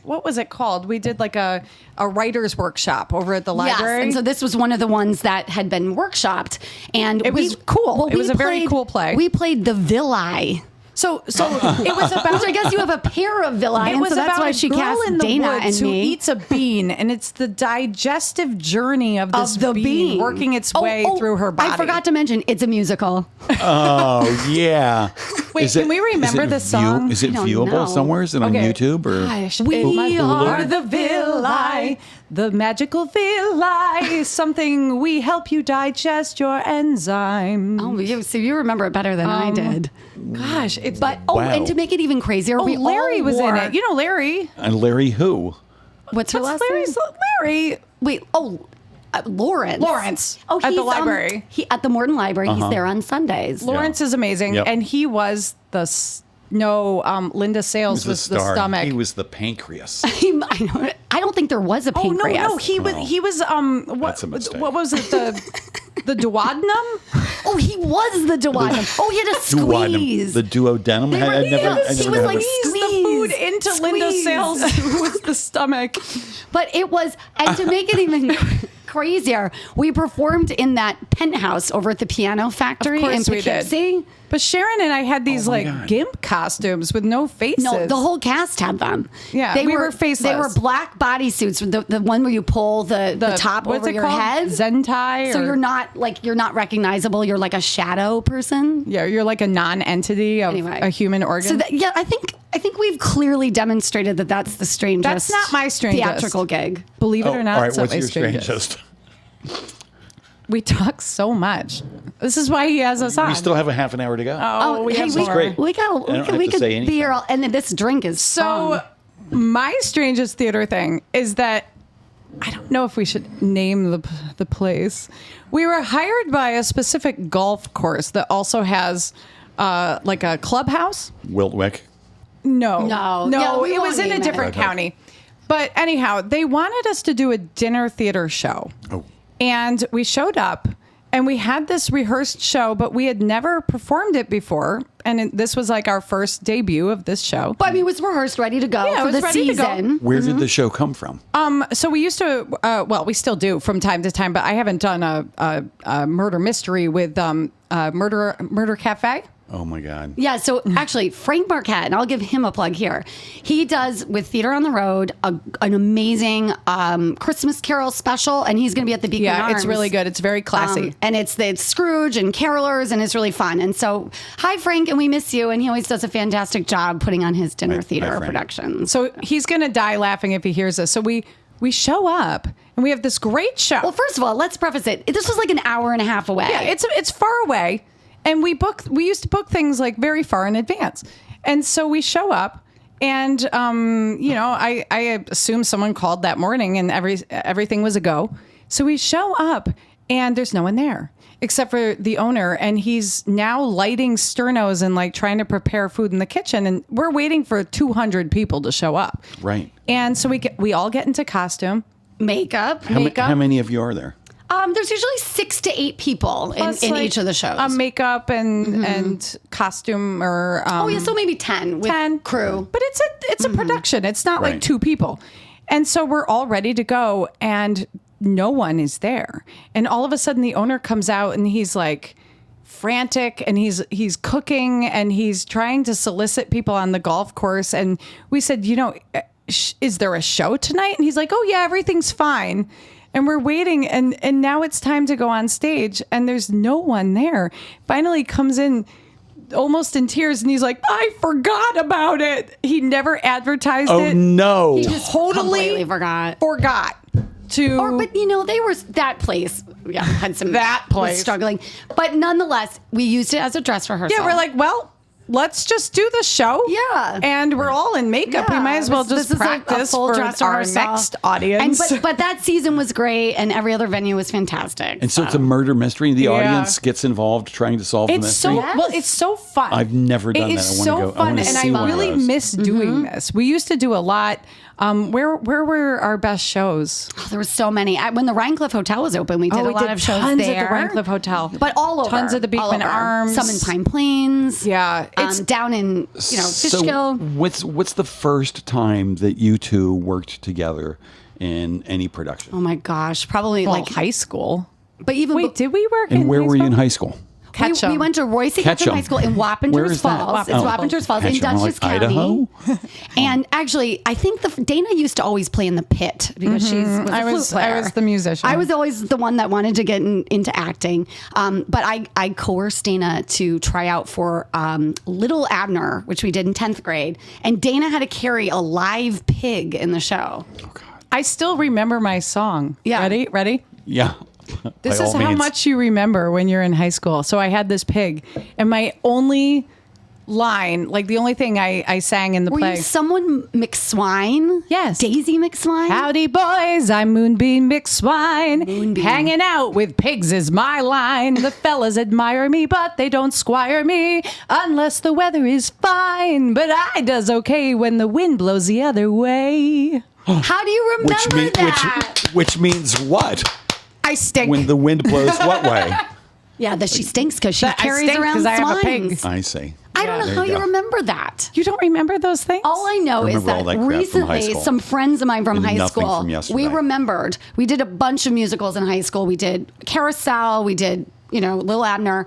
What was it called? We did like a writer's workshop over at the Yes, library. and so this was one of the ones that had been workshopped, and It was cool. It was a very cool play. We played the villi. So it was about. Which I guess you have a pair of villi, It and was so that's about why a she girl cast in the Dana woods and who me. eats a bean, and it's the digestive journey of this the bean working its way through her body. I forgot to mention it's a musical. Oh yeah. Wait, can we remember the song? Is it I don't viewable know. somewhere? Is it on Okay. YouTube or? Gosh, We are the villi, the magical villi. Something we help you digest your enzyme. Oh, so you remember it better than I did. Gosh, it's But Wow. and to make it even crazier, we Larry all was wore, in it. You know Larry. And Larry who? What's her last Larry's name? Larry. Wait, Lawrence. Lawrence, Oh, at the he's, library. At the Morton Library. He's there on Sundays. Lawrence is amazing, Yep. and he was the. Linda Sales was the star. stomach. He was the pancreas. I don't think there was a Oh pancreas. no, he was. Oh. He was. That's a mistake. What was it? The duodenum. Oh, he was the duodenum. Oh, he had a squeeze. The duodenum. They were- I never he never was had like a- Squeeze the food into Linda Squeeze. Sales, who was the stomach. But it was, and to make it even crazier, we performed in that penthouse over at the Piano Factory in course we did. Poughkeepsie. But Sharon and I had these Oh my like God. gimp costumes with no faces. No, the whole cast had them. Yeah, we were faceless. They were black bodysuits, the one where you pull the top what's over it your called? head. Zentai. So or- you're not recognizable. You're like a shadow person. Yeah, you're like a non-entity of Anyway. a human organ. So I think we've clearly demonstrated that that's the strangest. That's not my strangest. theatrical gig. Believe it Oh, or not, all right. it's not What's my your strangest. strangest? We talk so much. This is why he has us on. We still have a half an hour to go. Oh, we have we, more. great. We got. I don't have We to could say be anything. here all, and then this drink is So, my strangest theater thing is that I don't know if we should name the place. We were hired by a specific golf course that also has like a clubhouse. Wiltwick. No. Yeah, we it was won't in a name it. different county. But anyhow, they wanted us to do a dinner theater show. Oh. And we showed up, And we had this rehearsed show, but we had never performed it before. And this was like our first debut of this show. But I mean, it was rehearsed, ready to go Yeah, it for was the ready to go. season. Where did the show come from? So we used to, well, we still do from time to time, but I haven't done a murder mystery with Murder Cafe. Oh my God. Yeah, so actually, Frank Marquette, and I'll give him a plug here. He does with Theater on the Road an amazing Christmas Carol special, and he's going to be at the Beacon Yeah, Arms. it's really good. It's very classy. And it's Scrooge and carolers, and it's really fun. And so, hi Frank, and we miss you. And he always does a fantastic job putting on his dinner Hi, theater Frank. productions. So he's going to die laughing if he hears this. So we show up, and we have this great show. Well, first of all, let's preface it. This was like an hour and a half away. Yeah, it's far away, and we used to book things like very far in advance, and so we show up, and I assume someone called that morning, and everything was a go. So we show up, and there's no one there except for the owner, and he's now lighting sternos and like trying to prepare food in the kitchen, and we're waiting for 200 people to show up. Right. And so we all get into costume. Makeup. How many of you are there? There's usually 6 to 8 people in Plus, like, each of the shows. Makeup and costume or so maybe 10 with 10 crew. But it's a production. It's not like Right. 2 people. And so we're all ready to go, and no one is there. And all of a sudden the owner comes out, and he's like frantic, and he's cooking, and he's trying to solicit people on the golf course. And we said, is there a show tonight? And he's like, oh yeah, everything's fine. And we're waiting, and now it's time to go on stage, and there's no one there. Finally comes in almost in tears, and he's like, I forgot about it. He never advertised Oh it. no. He just completely forgot. To They were that place. Yeah, had some That place. was struggling, but nonetheless, we used it as a dress rehearsal. yeah, we're like, well, let's just do the show. Yeah. And we're all in makeup. We might as well This just is a practice full for dress our rehearsal. next audience. And, but that season was great, and every other venue was fantastic. And so it's a murder mystery. The Yeah. audience gets involved trying to solve the it's mystery. so well. It's so fun. I've never done It that. is I so wanna go- I fun, wanna and see I one of really those. miss doing this. We used to do a lot. Where were our best shows? Oh, there were so many. When the Rhinecliff Hotel was open, we did a lot of shows tons there. at the Rhinecliff Hotel, But all over. Tons at the all Beekman over. Arms. Some in Pine Plains. Yeah, it's down in Fishkill. What's the first time that you two worked together in any production? Oh my gosh, probably like like. high school. But even Wait, did we work? And in where high were you in school? high school? Ketchum. We went to Royce Ketchum Ketchum. High School in Wappingers Where is that? Falls. It's Oh. Wappingers Falls in Ketchum. I'm Dutchess like, County. Idaho? And actually, I think Dana used to always play in the pit because was a flute player. I was the musician. I was always the one that wanted to get into acting. But I coerced Dana to try out for Little Abner, which we did in 10th grade. And Dana had to carry a live pig in the show. I still remember my song. Yeah. Ready? Yeah. This By is all how means. much you remember when you're in high school. So I had this pig, and my only line, like the only thing I sang in the Were play. you someone McSwine? Yes. Daisy McSwine? Howdy, boys, I'm Moonbeam McSwine. Moonbeam. Hanging out with pigs is my line. The fellas admire me, but they don't squire me unless the weather is fine. But I does okay when the wind blows the other way. How do you remember that? Which means what? I stink. When the wind blows what way? Yeah, that she stinks because she That I carries stink around 'cause I have a pig. swines. I see. I don't know There how you you go. remember that. You don't remember those things? All I know is remember all that that crap from high recently, school. some friends of mine from And high nothing school, from yesterday. we remembered. We did a bunch of musicals in high school. We did Carousel. We did, Lil Abner.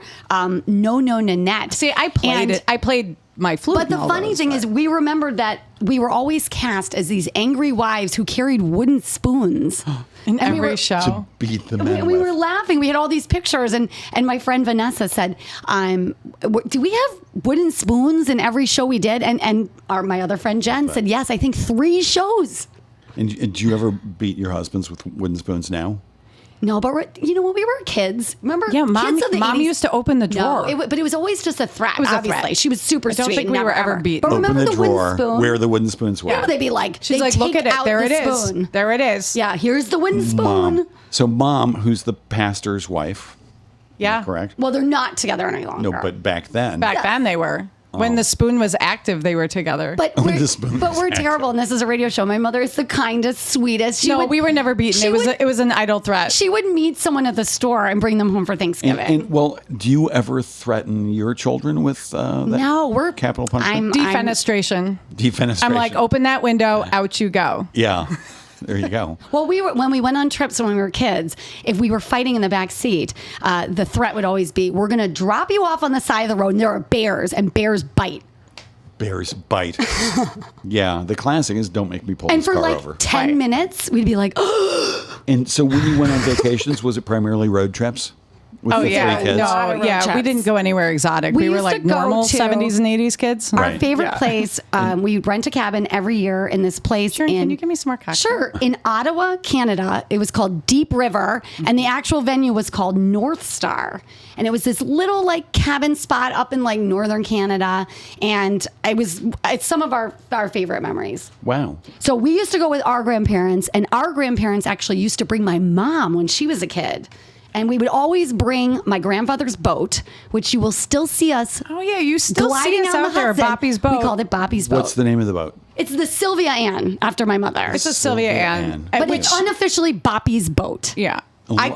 No Nanette. See, I played it. I played my flute. But the in all funny those, thing but- is, we remembered that we were always cast as these angry wives who carried wooden spoons in and we every were- show. To beat the We, men we with. were laughing. We had all these pictures, and my friend Vanessa said, "Do we have wooden spoons in every show we did?" And my other friend Jen said, "Yes, I think 3 shows." And do you ever beat your husbands with wooden spoons now? No, but when we were kids, remember? Yeah, mom kids of the mom 80s used to open the drawer. No, but it was always just a threat. was a obviously, threat. she was super I don't sweet. think we never, were ever beaten. But Open remember the drawer wooden spoon? where the wooden spoons were. Yeah, they'd be like, She's they like, look take at it. out There the it is. spoon. There it is. Yeah, here's the wooden spoon. Mom. So mom, who's the pastor's wife, Yeah. correct? Well, they're not together any longer. No, but back then. Back then they were. When the spoon was active, they were together. But Oh, we're, the spoon but is we're active. terrible, and this is a radio show. My mother is the kindest, sweetest. no, we were never beaten. she It was an idle threat. She would meet someone at the store and bring them home for Thanksgiving. And well, do you ever threaten your children with that No, we're capital punishment? Defenestration. Defenestration. I'm like, open that window, out you go. Yeah. There you go. Well, when we went on trips when we were kids, if we were fighting in the back seat, the threat would always be, we're going to drop you off on the side of the road, and there are bears, and bears bite. Bears bite. Yeah. The classic is don't make me pull And this for car like over. 10 Right. minutes, we'd be like, And so when you went on vacations, was it primarily road trips? With Oh the yeah, three kids? A lot no, of road yeah. We trips. didn't go anywhere exotic. We We were used to like go normal to- 70s and 80s kids. our Right. favorite Yeah. place, we rent a cabin every year in this place. Sharon, in, can you give me some more cocktail? Sure. In Ottawa, Canada. It was called Deep River, and the actual venue was called North Star. And it was this little like cabin spot up in like northern Canada. And it's some of our favorite memories. Wow. So we used to go with our grandparents, and our grandparents actually used to bring my mom when she was a kid. And we would always bring my grandfather's boat, which you will still see us Oh yeah, you still see gliding us down out the there, Hudson. Boppy's boat. We called it Boppy's boat. What's the name of the boat? It's the Sylvia Ann after my mother. It's a Sylvia Ann. but which- it's unofficially Boppy's boat. yeah.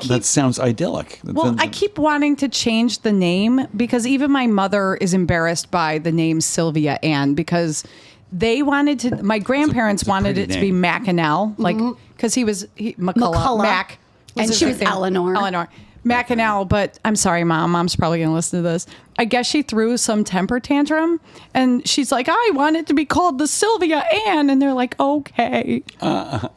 That sounds idyllic. I keep wanting to change the name because even my mother is embarrassed by the name Sylvia Ann because they wanted to. My grandparents it's a wanted pretty it to be name. Mackennal, like because he was McCullough. Mac, And his she was nickname. Eleanor. Eleanor. Mackennal, but I'm sorry, Mom. Mom's probably going to listen to this. I guess she threw some temper tantrum, and she's like, "I want it to be called the Sylvia Ann," and they're like, "Okay."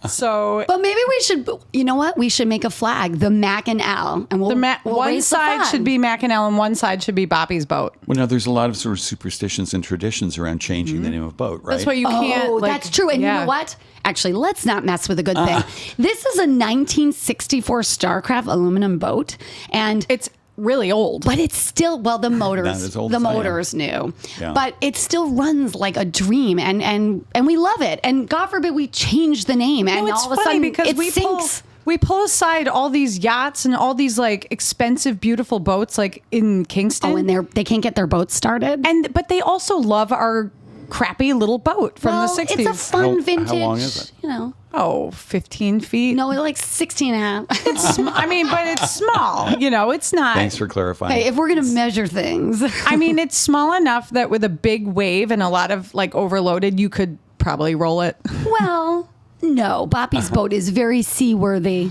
So But maybe we should, you know what? We should make a flag, the Mac and Al, and we'll, we'll one raise the side flag. should be Mackennal, and one side should be Boppy's boat. Well, now there's a lot of sort of superstitions and traditions around changing the name of boat, right? That's why you can't. Oh, like- that's true. And you yeah. know what? Actually, let's not mess with a good thing. This is a 1964 Starcraft aluminum boat, and It's really old. but it's still the Not motors. as old The as I am. motors new, Yeah. but it still runs like a dream, and we love it. And God forbid we change the name, and No, it's all of a funny sudden because it we sinks. pull aside all these yachts and all these like expensive, beautiful boats like in Kingston. Oh, and they can't get their boats started. but they also love our crappy little boat from well, the 60s. it's a fun How vintage. long is it? You know, Oh, 15 feet. no, like 16 and a half. I mean, but it's small. You know, it's not. Thanks for clarifying. Hey, if we're gonna measure things, I mean, it's small enough that with a big wave and a lot of like overloaded, you could probably roll it. well, no, Boppy's boat is very seaworthy.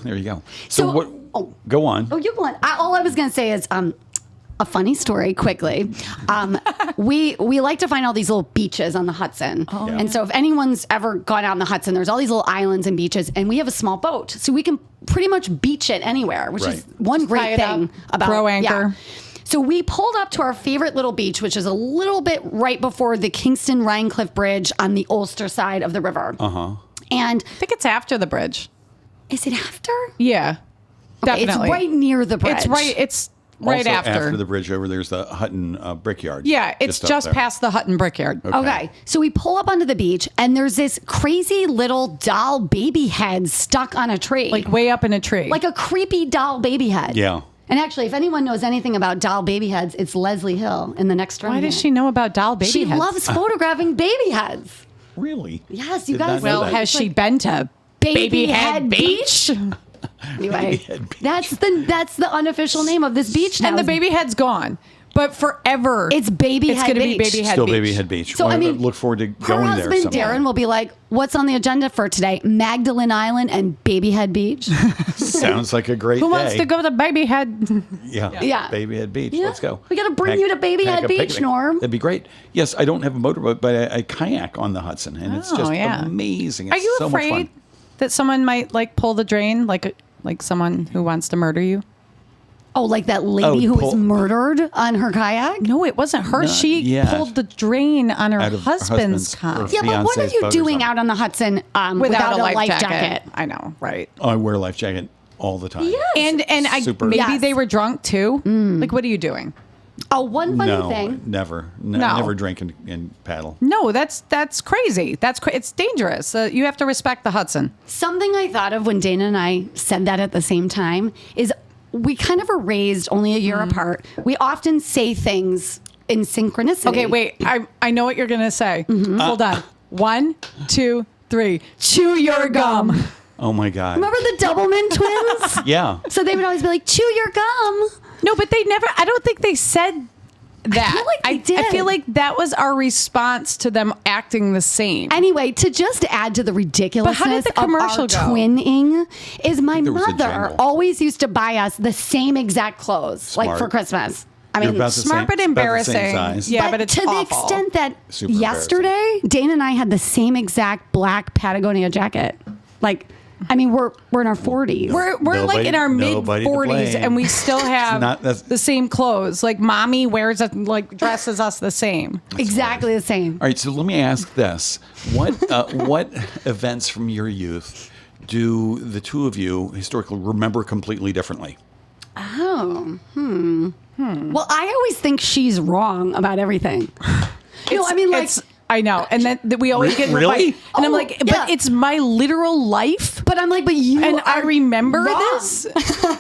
There you go. So- So what? oh. Go on. Oh, you go on. All I was going to say is a funny story quickly. We like to find all these little beaches on the Hudson. Oh. Yeah. And so if anyone's ever gone out on the Hudson, there's all these little islands and beaches, and we have a small boat. So we can pretty much beach it anywhere, which is Right. one Tie great it up, thing about throw anchor. So we pulled up to our favorite little beach, which is a little bit right before the Kingston Rhinecliff Bridge on the Ulster side of the river. Uh-huh. And I think it's after the bridge. is it after? Yeah, Okay, definitely. it's right near the bridge. It's right. It's right Also, after. the bridge over there's the Hutton Brickyard. Yeah, it's up just there. past the Hutton Brickyard. Okay, so we pull up onto the beach, and there's this crazy little doll baby head stuck on a tree, Like way up in a tree. like a creepy doll baby head. Yeah. And actually, if anyone knows anything about doll baby heads, it's Leslie Hill in the next room. Why does here. she know about doll baby She heads? loves photographing baby heads. Really? Yes, you Did guys- not know Well, that. has she been to Baby Head Beach? Anyway, Head Beach. that's the unofficial name of this beach now. And the baby head's gone, but forever It's Baby it's Head going to be Beach. Baby Head Still Beach. Baby Head Beach. So, Well, I mean, look forward to her going there husband someday. Darren will be like, "What's on the agenda for today? Magdalene Island and Baby Head Beach." Sounds like a great Who day. wants to go to Baby Head? Yeah. Yeah. Baby Head Beach. Yeah. Let's go. We gotta bring you to Baby pack Head a Beach, picnic. Norm. That'd be great. Yes, I don't have a motorboat, but I kayak on the Hudson, and it's Oh, just yeah. amazing. Are It's you so much afraid fun. that someone might like pull the drain, like someone who wants to murder you? Oh, like that lady who was pull- murdered on her kayak? No, it wasn't her. Not She yet. pulled the drain on her Out of her husband's husband's- car or Yeah, but what are fiance's you boat or doing something. out on the Hudson without a life jacket? I know, right? Oh, I wear a life jacket all the time. Yes. And Super. maybe Yes. they were drunk too. Like, what are you doing? Oh, one funny No, thing. never. No. Never drink and paddle. No, that's crazy. It's dangerous. You have to respect the Hudson. Something I thought of when Dana and I said that at the same time is we kind of are raised only a year apart. We often say things in synchronicity. Okay, wait. I know what you're gonna say. Hold on. 1, 2, 3. Chew your gum. Oh my God. Remember the Doublemint twins? Yeah. So they would always be like, chew your gum. No, but they never. I don't think they said that. I feel like they did. I feel like that was our response to them acting the same. Anyway, to just add to the ridiculousness But how did the commercial of go? our twinning is my there was a mother jingle. always used to buy us the same exact clothes, like Smart. for Christmas. I You're mean, about the smart same- but about the same embarrassing. size. Yeah, but it's to the awful. extent that Super yesterday, Dana and I had the same exact black Patagonia jacket. Like, I mean, we're in our 40s. We're like Nobody- in our mid nobody to 40s, blame. and we still have not- that's- the same clothes. Like mommy wears like dresses us the same. exactly the same. All right, so let me ask this: what events from your youth do the two of you historically remember completely differently? Oh, Well, I always think she's wrong about everything. No, I mean, like, I know, and then we always get in a Really? fight. And I'm Oh, like, yeah. but it's my literal life. but I'm like, but you And I are remember wrong. this.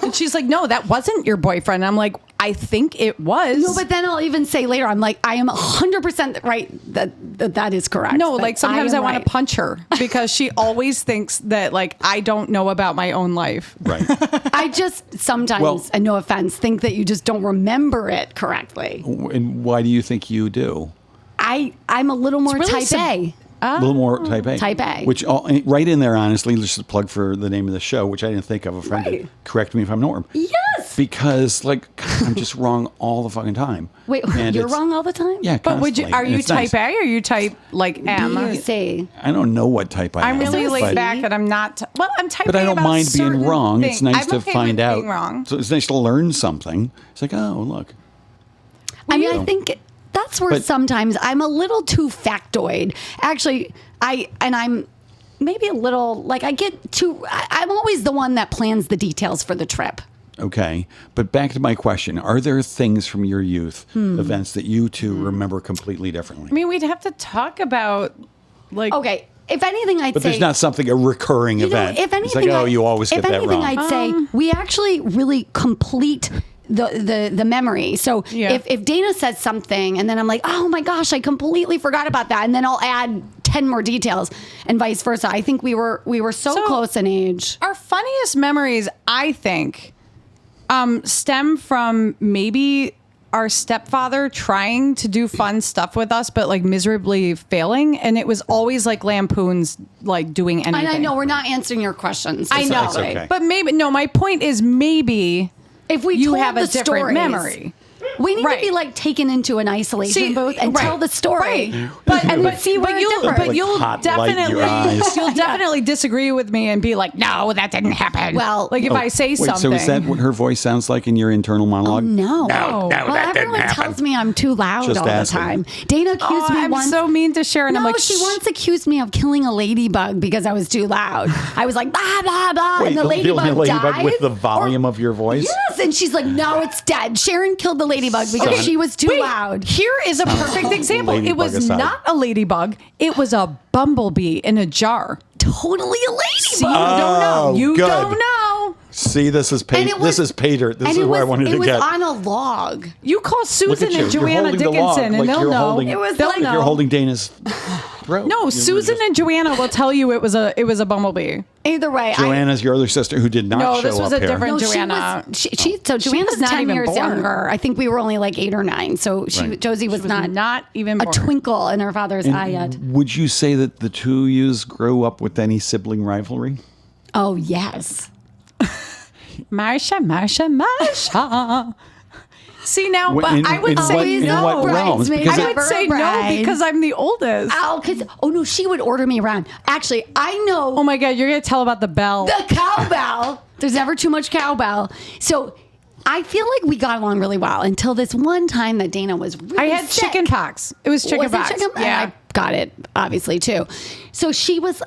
And she's like, no, that wasn't your boyfriend. And I'm like, I think it was. No, but then I'll even say later, I'm like, I am 100% right that is correct. No, That like sometimes I am want right. to punch her because she always thinks that like I don't know about my own life. Right. I just sometimes, Well- and no offense, think that you just don't remember it correctly. And why do you think you do? I'm a little more really type A. A little more type A. Type A. Which, right in there, honestly, just a plug for the name of the show, which I didn't think of. A friend Right. to correct me if I'm Norm. Yes. Because, like, I'm just wrong all the fucking time. Wait, And you're it's- wrong all the time? Yeah, But would you? constantly. Are And you it's type nice. A or are you type like M? B or C? I don't know what type I am. I'm really there a laid but- back and I'm not. Well, I'm type But A I don't about mind being certain wrong. It's things. nice I'm to okay find with out. being wrong. So it's nice to learn something. It's like, oh, look. I mean, I think that's where But- sometimes I'm a little too factoid. Actually, I'm maybe a little like I'm always the one that plans the details for the trip. Okay. But back to my question. Are there things from your youth, events that you two remember completely differently? I mean, we'd have to talk about like. Okay. If anything, I'd But say there's not something, a recurring you know, event. if anything, it's like, oh, you always get if that anything, wrong. I'd say we actually really complete the memory. So Yeah. if Dana says something and then I'm like, oh my gosh, I completely forgot about that, and then I'll add 10 more details, and vice versa. I think we were so close in age. Our funniest memories, I think, stem from maybe our stepfather trying to do fun stuff with us, but like miserably failing. And it was always like lampoons, like doing anything. And I know we're not answering your questions. I know. It's okay. But maybe, no, my point is maybe If we you told have a the different stories, memory. we need Right. to be like taken into an isolation booth and right, tell the story. right. But and but see where you'll it differs. Like you'll hot light in your definitely eyes. you'll definitely disagree with me and be like, no, that didn't happen. Well- like if I say Wait, something. so is that what her voice sounds like in your internal monologue? No. No, Well, that didn't everyone happen. tells me I'm too loud Just all asking. the time. Dana accused me I'm once. so mean to Sharon. No, I'm like, she "Shh." once accused me of killing a ladybug because I was too loud. I was like, blah, blah, blah, Wait, and the ladybug died. with the volume of your voice? Yes, and she's like, no, it's dead. Sharon killed the ladybug because Son. she was too Wait, loud. Here is a perfect example. It Ladybug was aside. not a ladybug. It was a bumblebee in a jar. Totally a ladybug. See, you don't know. Oh, You good. don't know. See, this is And it was- this is Pater. This and is it where I was, wanted it to was get. on a log. You call Look Susan at you. and You're Joanna holding the log Dickinson, like and they'll you're know. holding- It was They'll like- know. You're holding Dana's throat. No, You were Susan just- and Joanna will tell you it was a bumblebee. Either way, Joanna's your other sister who did not No, show this was up a here. different- No, Joanna. so Joanna's was not 10 even years born. younger. I think we were only like 8 or 9. So Right. Josie was, not even a born. twinkle in her father's eye yet. Would you say that the two of yous grew up with any sibling rivalry? Oh, yes. Marsha. See now, What- but in- I would in say what- in no. what realms? bridesmaid. Because I it- would say no Bride. because I'm the oldest. Oh no, she would order me around. Actually, I know Oh my god, you're gonna tell about the bell. the cowbell. There's never too much cowbell. So I feel like we got along really well until this one time that Dana was really I had sick. chicken pox. It was chicken Was it pox. chicken? Yeah. I got it, obviously, too. So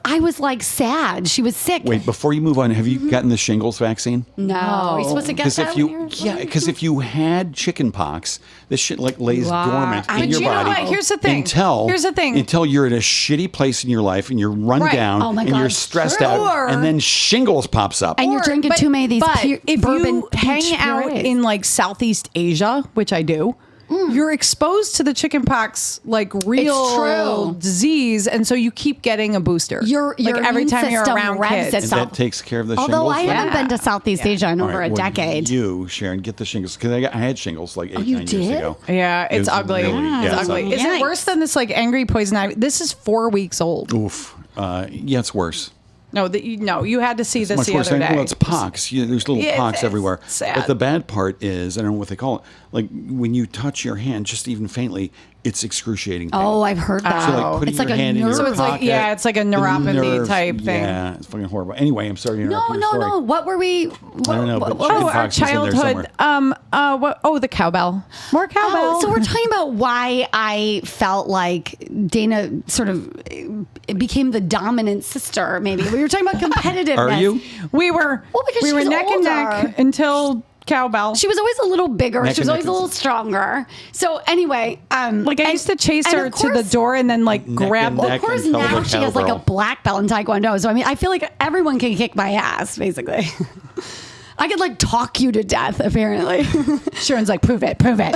I was like sad. She was sick. Wait, before you move on, have you gotten the shingles vaccine? No. Are you supposed to get Because that if when you, you're- yeah, because if you had chicken pox, this shit like lays Wow. dormant But in your you know body. what? Here's the thing. Until you're in a shitty place in your life and you're run Right. down Oh my and God, you're stressed true. out, Or- and then shingles pops up. And you're drinking too many of these but if bourbon you hang peach out purees. in like Southeast Asia, which I do, you're exposed to the chickenpox like real true. disease, and so you keep getting a booster. Your like every immune time you're system around revs kids. And itself. that takes care of the Although shingles. I haven't Yeah. been to Southeast Asia in All over right, a well, decade. You, Sharon, get the shingles because I had shingles like 8, you 9 years did? ago. Yeah, It it's was ugly. really- yeah, it's it's ugly. ugly. Is it worse than this like angry poison ivy? This is 4 weeks old. Oof. Yeah, it's worse. No, you had to see this Much the worse. other day. Well, it's pox. There's little Yeah, pox it's everywhere. sad. But the bad part is, I don't know what they call it. Like when you touch your hand, just even faintly, it's excruciating pain. Oh, I've heard that. So like putting it's like your a hand in nerve. your So it's like- pocket, yeah, it's like a the neuropathy nerves- type thing. Yeah, it's fucking horrible. Anyway, I'm sorry to interrupt No, your no, story. no. What were we? I don't know, but Oh, our Fox is in there childhood. somewhere. The cowbell. More cowbell. Oh, so we're talking about why I felt like Dana sort of became the dominant sister. Maybe we were talking about competitiveness. Are you? we were. Well, because we she were was neck and neck older. until cowbell. She was always a little bigger. Neck She was and always neck a little is- stronger. So anyway, like I used to chase and her of to the course- door and then like grab. and Well, neck of course, and now pelvic she has like a cowgirl. black belt in Taekwondo. So I mean, I feel like everyone can kick my ass, basically. I could like talk you to death, apparently. Sharon's like, prove it, prove it.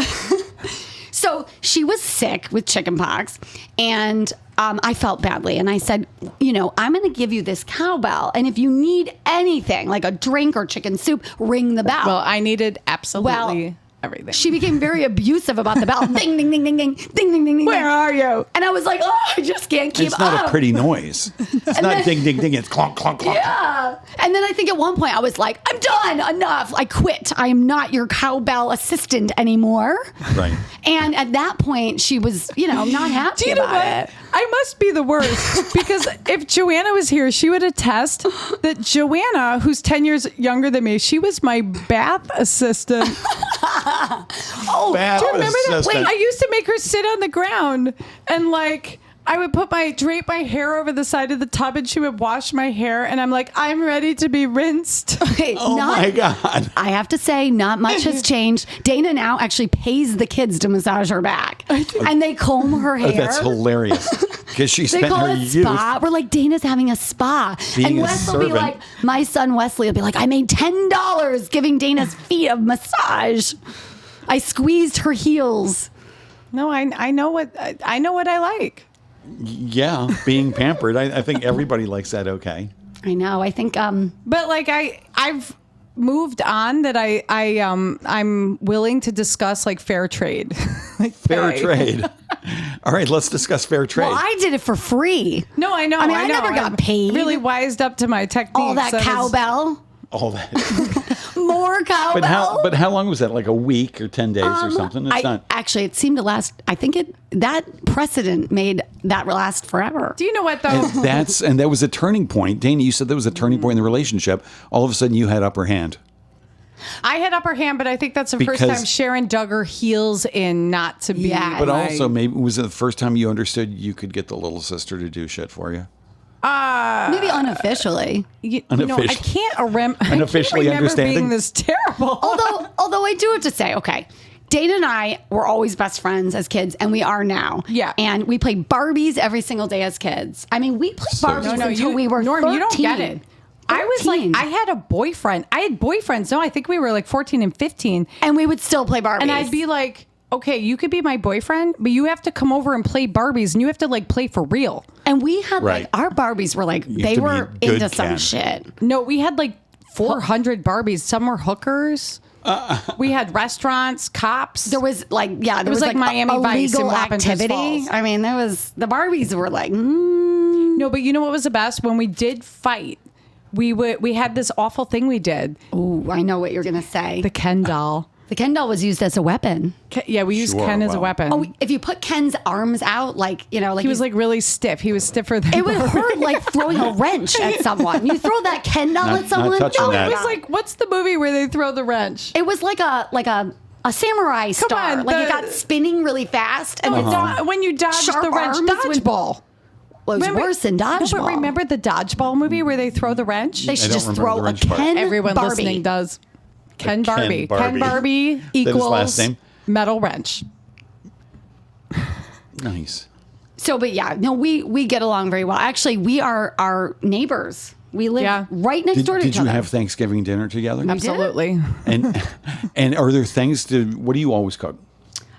So she was sick with chickenpox, and I felt badly. And I said, I'm going to give you this cowbell. And if you need anything, like a drink or chicken soup, ring the bell. Well, I needed absolutely everything. She became very abusive about the bell. Ding, ding, ding, ding, ding, ding, ding, ding, ding. Where are you? And I was like, oh, I just can't keep It's not up. a pretty noise. It's not then- ding, ding, ding. It's clonk, clonk, clonk. Yeah. And then I think at one point I was like, I'm done. Enough. I quit. I am not your cowbell assistant anymore. Right. And at that point, she was, not happy Do you know about what? it. I must be the worst because if Joanna was here, she would attest that Joanna, who's 10 years younger than me, she was my bath assistant. Oh, Bath Do you remember that? assistant. Wait, I used to make her sit on the ground and like I would drape my hair over the side of the tub and she would wash my hair and I'm like, I'm ready to be rinsed. okay, Oh my God. I have to say, not much has changed. Dana now actually pays the kids to massage her back. And they comb her hair. Oh, that's hilarious. Because she They spent call her it youth. spa. We're like, Dana's having a spa. Being and a Wes will be servant. like, my son Wesley will be like, I made $10 giving Dana's feet a massage. I squeezed her heels. No, I know what I like. Yeah, being pampered. I think everybody likes that. Okay. I know. I think But like I've moved on that I'm willing to discuss like fair trade. Like Fair pay. trade. All right, let's discuss fair trade. well, I did it for free. No, I know. I mean, I know. never got I'm paid. Really wised up to my techniques. All that was- cowbell. All that. More cowbell. But how long was that? Like a week or 10 days or something? It's not. Actually, it seemed to last. I think that precedent made that last forever. Do you know what though? And that was a turning point. Dana, you said that was a turning point in the relationship. All of a sudden, you had upper hand. I had upper hand, but I think that's the first Because- time Sharon dug her heels in not to be. Yeah. But my- also, maybe was it the first time you understood you could get the little sister to do shit for you? Maybe unofficially. I Unofficially. can't Unofficially remember understanding? being this terrible. Although I do have to say, okay, Dana and I were always best friends as kids, and we are now. Yeah. And we played Barbies every single day as kids. I mean, we played Barbies until we were Norm, 13. you don't get it. I was like, 13. I had a boyfriend. I had boyfriends. No, I think we were like 14 and 15. And we would still play Barbies. And I'd be like, okay, you could be my boyfriend, but you have to come over and play Barbies and you have to like play for real. And we had Right. like, our Barbies were like, have they to be were good, into some Ken. shit. No, we had like 400 Barbies. Some were hookers. We had restaurants, cops. There was like, yeah, there was like Miami Vice illegal and Wappingers activity. Falls. I mean, there was, the Barbies were like, No, but you know what was the best? When we did fight, we had this awful thing we did. ooh, I know what you're going to say. The Ken doll. The Ken doll was used as a weapon. Yeah, we used Sure, Ken as a well. weapon. Oh, if you put Ken's arms out, like, like he was like really stiff. He was stiffer than it would hurt like throwing a wrench at someone. You throw that Ken doll Not- at someone. not touching oh, that. It was like, what's the movie where they throw the wrench? It was like a samurai star. on, like it the- got spinning really fast, and When you dodged Sharp the wrench, arms when- dodgeball. well, it was worse than dodgeball. No, but remember the dodgeball movie where they throw the wrench? they should don't just remember throw the a wrench part. Ken Everyone Barbie. listening does. Ken Ken Barbie. Barbie. Ken Barbie That his equals last name? metal wrench. Nice. So, but yeah, no, we get along very well. Actually, we are our neighbors. We live Yeah. right next door to Did each you other. have Thanksgiving dinner together? Absolutely. And are there things to? What do you always cook?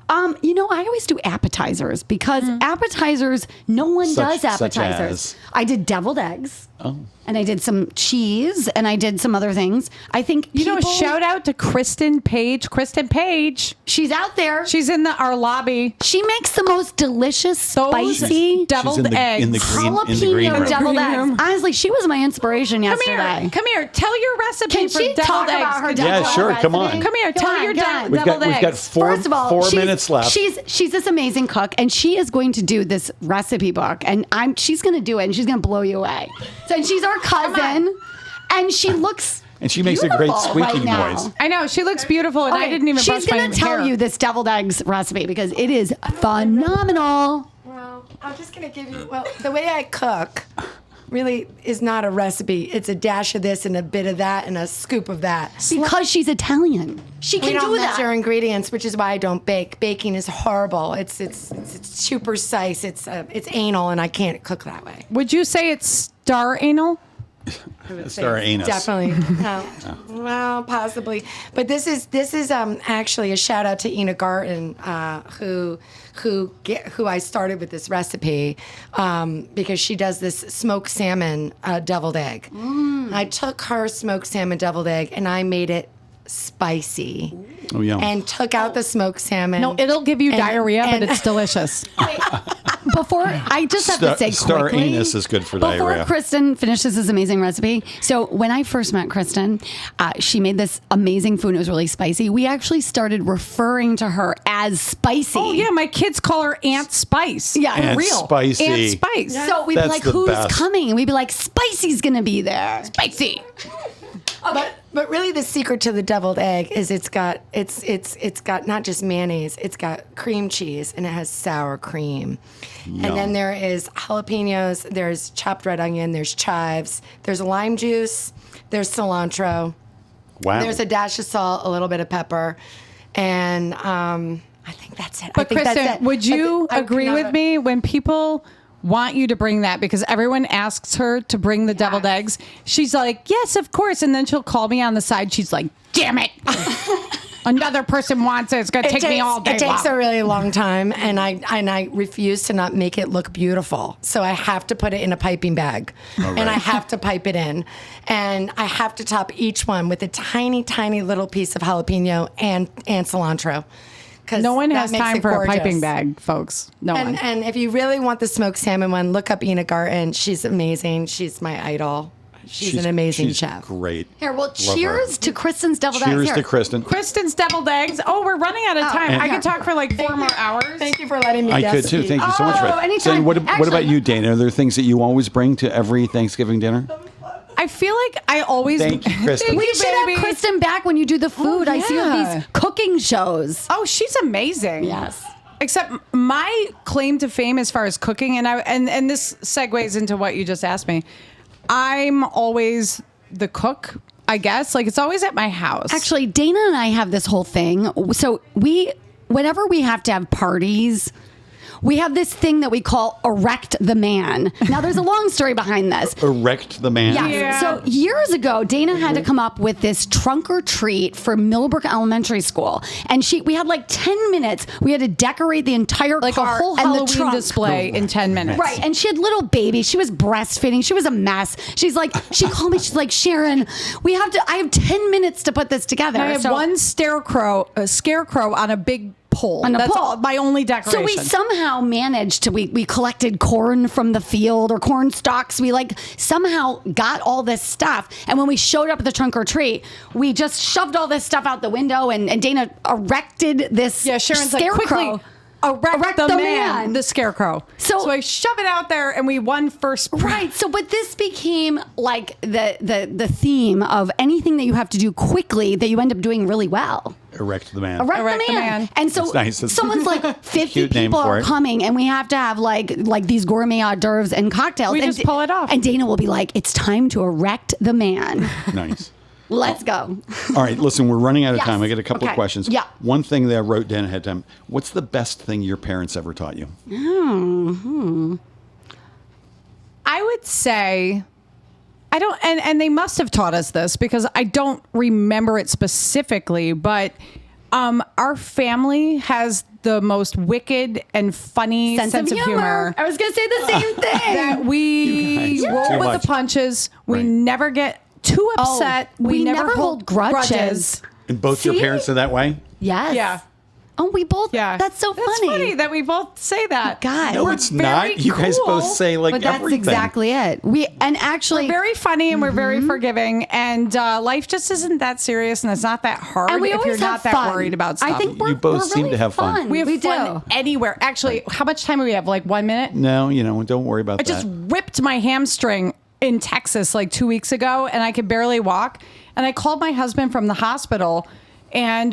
I always do appetizers because appetizers, no one Such- does such appetizers. as? I did deviled eggs. Oh. And I did some cheese and I did some other things. I think Shout out to Kristen Page. Kristen Page. she's out there. She's in our lobby. She makes the most delicious, spicy deviled She's in the eggs. green jalapeno room. deviled Green room. eggs. Honestly, she was my inspiration Come yesterday. here. Tell your recipe Can for she deviled talk eggs. about her Could deviled you- Yeah, sure, egg come on. recipe? Come here. Tell your deviled We've got eggs. First of all, four she's- minutes left. She's this amazing cook, and she is going to do this recipe book, and she's going to do it, and she's going to blow you away. So, and she's our cousin, and she looks. And she makes a great beautiful squeaking right now. noise. I know. She looks beautiful, and I Okay, didn't even brush she's my going to tell hair. you this deviled eggs recipe because it is phenomenal. Well, I'm just going to give you, the way I cook really is not a recipe. It's a dash of this and a bit of that and a scoop of that. Because she's Italian, she We can don't do that. measure ingredients, which is why I don't bake. Baking is horrible. It's too precise. It's anal, and I can't cook that way. Would you say it's star anal? Star anus. Definitely. No. Well, possibly. But this is actually a shout out to Ina Garten, who I started with this recipe because she does this smoked salmon deviled egg. I took her smoked salmon deviled egg and I made it spicy. Oh, yeah. And took out the smoked salmon. No, it'll give you And- diarrhea, but and- it's delicious. Before I just have to say Star quickly, anus is good for before diarrhea. Kristen finishes this amazing recipe. So when I first met Kristen, she made this amazing food. And it was really spicy. We actually started referring to her as Spicy. Oh yeah, my kids call her Aunt Spice. Yeah, Aunt real. Spicy. Aunt Spice. So we'd be That's like, the "Who's best. coming?" And we'd be like, "Spicy's gonna be there." Spicy. But really, the secret to the deviled egg is it's got not just mayonnaise, it's got cream cheese and it has sour cream, Yum. and then there is jalapenos, there's chopped red onion, there's chives, there's lime juice, there's cilantro, Wow. there's a dash of salt, a little bit of pepper, and I think that's it. I But think that's Kristen, it. would you I agree cannot- with me when people want you to bring that because everyone asks her to bring the deviled eggs? She's like, yes, of course. And then she'll call me on the side. She's like, damn it. Another person wants it. It's going to take me all day It takes long. a really long time, and I refuse to not make it look beautiful. So I have to put it in a piping bag, and I have to pipe it in, and I have to top each one with a tiny, tiny little piece of jalapeno and cilantro. 'Cause No one that has makes time it for a gorgeous. piping bag, folks. No one. And if you really want the smoked salmon one, look up Ina Garten. She's amazing. She's my idol. She's an amazing she's chef. Great. Here, well, Love her. cheers to Kristen's deviled eggs. Cheers Here. to Kristen. Kristen's deviled eggs. Oh, we're running out of time. And- I could talk for like 4 more hours. Thank you for letting me I guest could too. speak. Thank you so much for Oh, it. anytime. So what about Actually- you, Dana? Are there things that you always bring to every Thanksgiving dinner? I feel like I always. Thank you, Kristen. We should have Kristen back when you do the food. I see all yeah. these cooking shows. Oh, she's amazing. Yes. Except my claim to fame as far as cooking, and this segues into what you just asked me. I'm always the cook, I guess. Like it's always at my house. Actually, Dana and I have this whole thing. So whenever we have to have parties, we have this thing that we call erect the man. Now, there's a long story behind this. Erect the man. Yes. Yeah. So years ago, Dana had to come up with this trunk or treat for Millbrook Elementary School, and we had like 10 minutes. We had to decorate the entire like a car whole and the Halloween trunk. display in 10 minutes. Right, and she had little babies. She was breastfeeding. She was a mess. She's like, she called me. She's like, Sharon, I have 10 minutes to put this together. I have So- one scarecrow on a big pole. On a That's pole. my only decoration. So we somehow managed to, we collected corn from the field or corn stalks. We like somehow got all this stuff. And when we showed up at the trunk or treat, we just shoved all this stuff out the window and Dana erected this yeah, Sharon's scarecrow. like, quickly, erect the man, the scarecrow. So I shove it out there and we won first prize. Right. So, but this became like the theme of anything that you have to do quickly that you end up doing really well. Erect the man. Erect the man. And so That's nice. That's someone's like 50 cute name people for are it. coming and we have to have like these gourmet hors d'oeuvres and cocktails. We and just pull it off. And Dana will be like, it's time to erect the man. Nice. Let's go. All right, listen, we're running out of Yes. time. I got a couple of Okay. questions. Yeah. One thing that I wrote down ahead of time. What's the best thing your parents ever taught you? I would say I don't and they must have taught us this because I don't remember it specifically, but our family has the most wicked and funny sense of humor. I was going to say the same thing. That we You guys, roll too with much. the punches. We Right. never get too upset. we never hold grudges. And both your See? parents are that way? Yes. Yeah. Oh, we both. Yeah. That's so funny. It's funny that we both say that. God. No, We're it's very not. You guys cool, both say like but that's everything. exactly it. And actually, We're very funny and we're very forgiving, and life just isn't that serious, and it's not that hard and we if always you're have not fun. that worried about stuff. I think we're, You both we're seem really to have fun. we have do. fun anywhere. Actually, how much time do we have? Like 1 minute? No, don't worry about I that. just ripped my hamstring in Texas like 2 weeks ago, and I could barely walk. And I called my husband from the hospital, and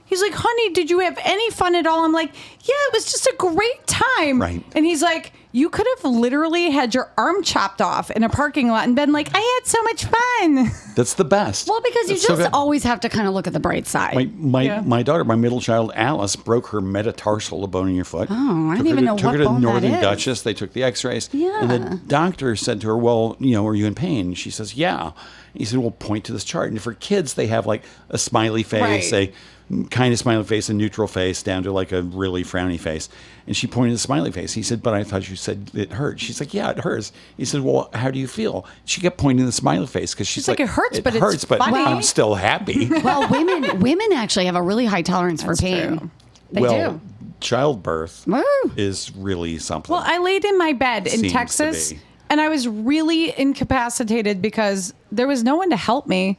he's like, "Honey, did you have any fun at all?" I'm like, "Yeah, it was just a great time." Right. And he's like, "You could have literally had your arm chopped off in a parking lot and been like, I had so much fun." That's the best. Well, because you That's so just good. always have to kind of look at the bright side. My daughter, my middle child, Alice, broke her metatarsal, a bone in your foot. Oh, I didn't even know took what her to bone that Northern is. Duchess. They took the x-rays. Yeah. And the doctor said to her, well, are you in pain? She says, yeah. He said, well, point to this chart. And for kids, they have like a smiley face, Right. a kind of smiley face, a neutral face, down to like a really frowny face. And she pointed to the smiley face. He said, but I thought you said it hurt. She's like, yeah, it hurts. He said, well, how do you feel? She kept pointing to the smiley face because she's like, it hurts, but it's hurts, but funny." I'm still happy. Well, women actually have a really high tolerance for pain. true. They well, do. childbirth Woo. is really something. Well, I laid in my bed in Seems to Texas, be. and I was really incapacitated because there was no one to help me.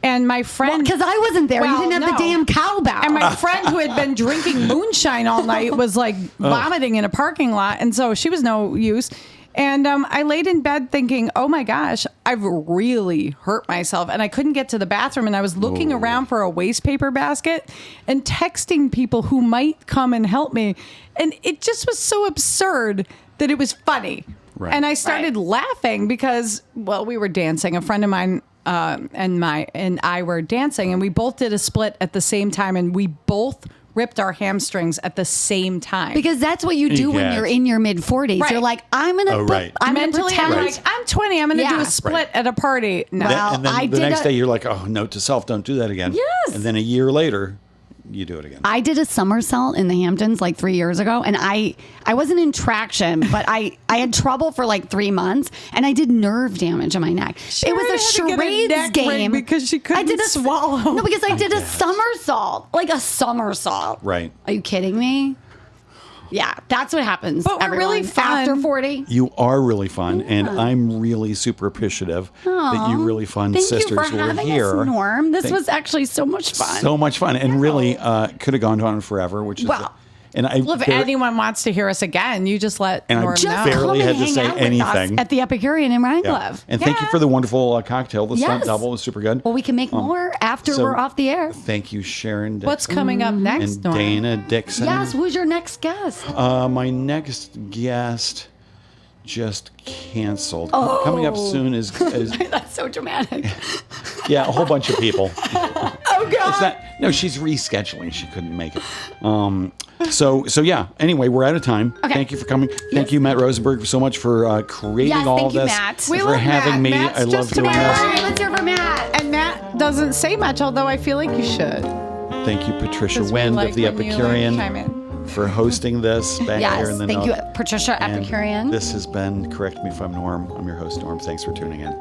And my friend, Because I wasn't there. Well, you didn't have no. the damn cowbell. and my friend who had been drinking moonshine all night was like vomiting in a parking lot, and so she was no use. And I laid in bed thinking, oh my gosh, I've really hurt myself. And I couldn't get to the bathroom. And I was looking around for a waste paper basket and texting people who might come and help me. And it just was so absurd that it was funny. Right. And I started laughing because, well, we were dancing. A friend of mine and I were dancing, and we both did a split at the same time. And we both ripped our hamstrings at the same time. because that's what you do when Yes. you're in your mid 40s. Right. You're like, I'm gonna, right. I'm gonna mentally, pretend. I'm like, I'm 20. I'm going to do Yeah. a split Right. at a party. No. Well, and then I the did next a- day you're like, oh, note to self, don't do that again. Yes. And then a year later, you do it again. I did a somersault in the Hamptons like 3 years ago, and I wasn't in traction, but I had trouble for like 3 months, and I did nerve damage in my neck. Sharon it was a had to get a charades neck ring game because she couldn't I did a, swallow. No, because I did a somersault, like a somersault. Right. Are you kidding me? Yeah, that's what happens. But we're really everyone, fun. after 40. You are really fun, and I'm really super appreciative that you really fun Thank sisters you for were having here. us, Norm. This Thank- was actually so much fun. so much fun, and really could have gone on forever, which is. Well, and I Well, if anyone wants to hear us again, you just let And I Norm just know. barely come had and to hang say out with us anything. at the Epicurean in Rhine Yeah. Glove. And thank you Yeah. for the wonderful cocktail. The Stunt Yes. Double was super good. Well, we can make more after so- we're off the air. Thank you, Sharon Dixon. What's coming up next, and Norm? Dana Dixon. Yes, who's your next guest? My next guest just canceled. Coming up soon is That's so dramatic. yeah, a whole bunch of people. Oh God! It's not, no, she's rescheduling. She couldn't make it. So yeah. Anyway, we're out of time. Okay. Thank you for coming. Thank you, Matt Rosenberg, so much for creating Yes, all thank of you, this. Matt. We for love having Matt. me. Matt's I love just doing All this. right, let's hear from Matt. And Matt doesn't say much, although I feel like you should. Thank you, Patricia 'Cause we Wind like of the when you, like, Epicurean, chime in. for hosting this back here Yes, in the thank you, note. Patricia And Epicurean. This has been Correct Me If I'm Norm. I'm your host, Norm. Thanks for tuning in.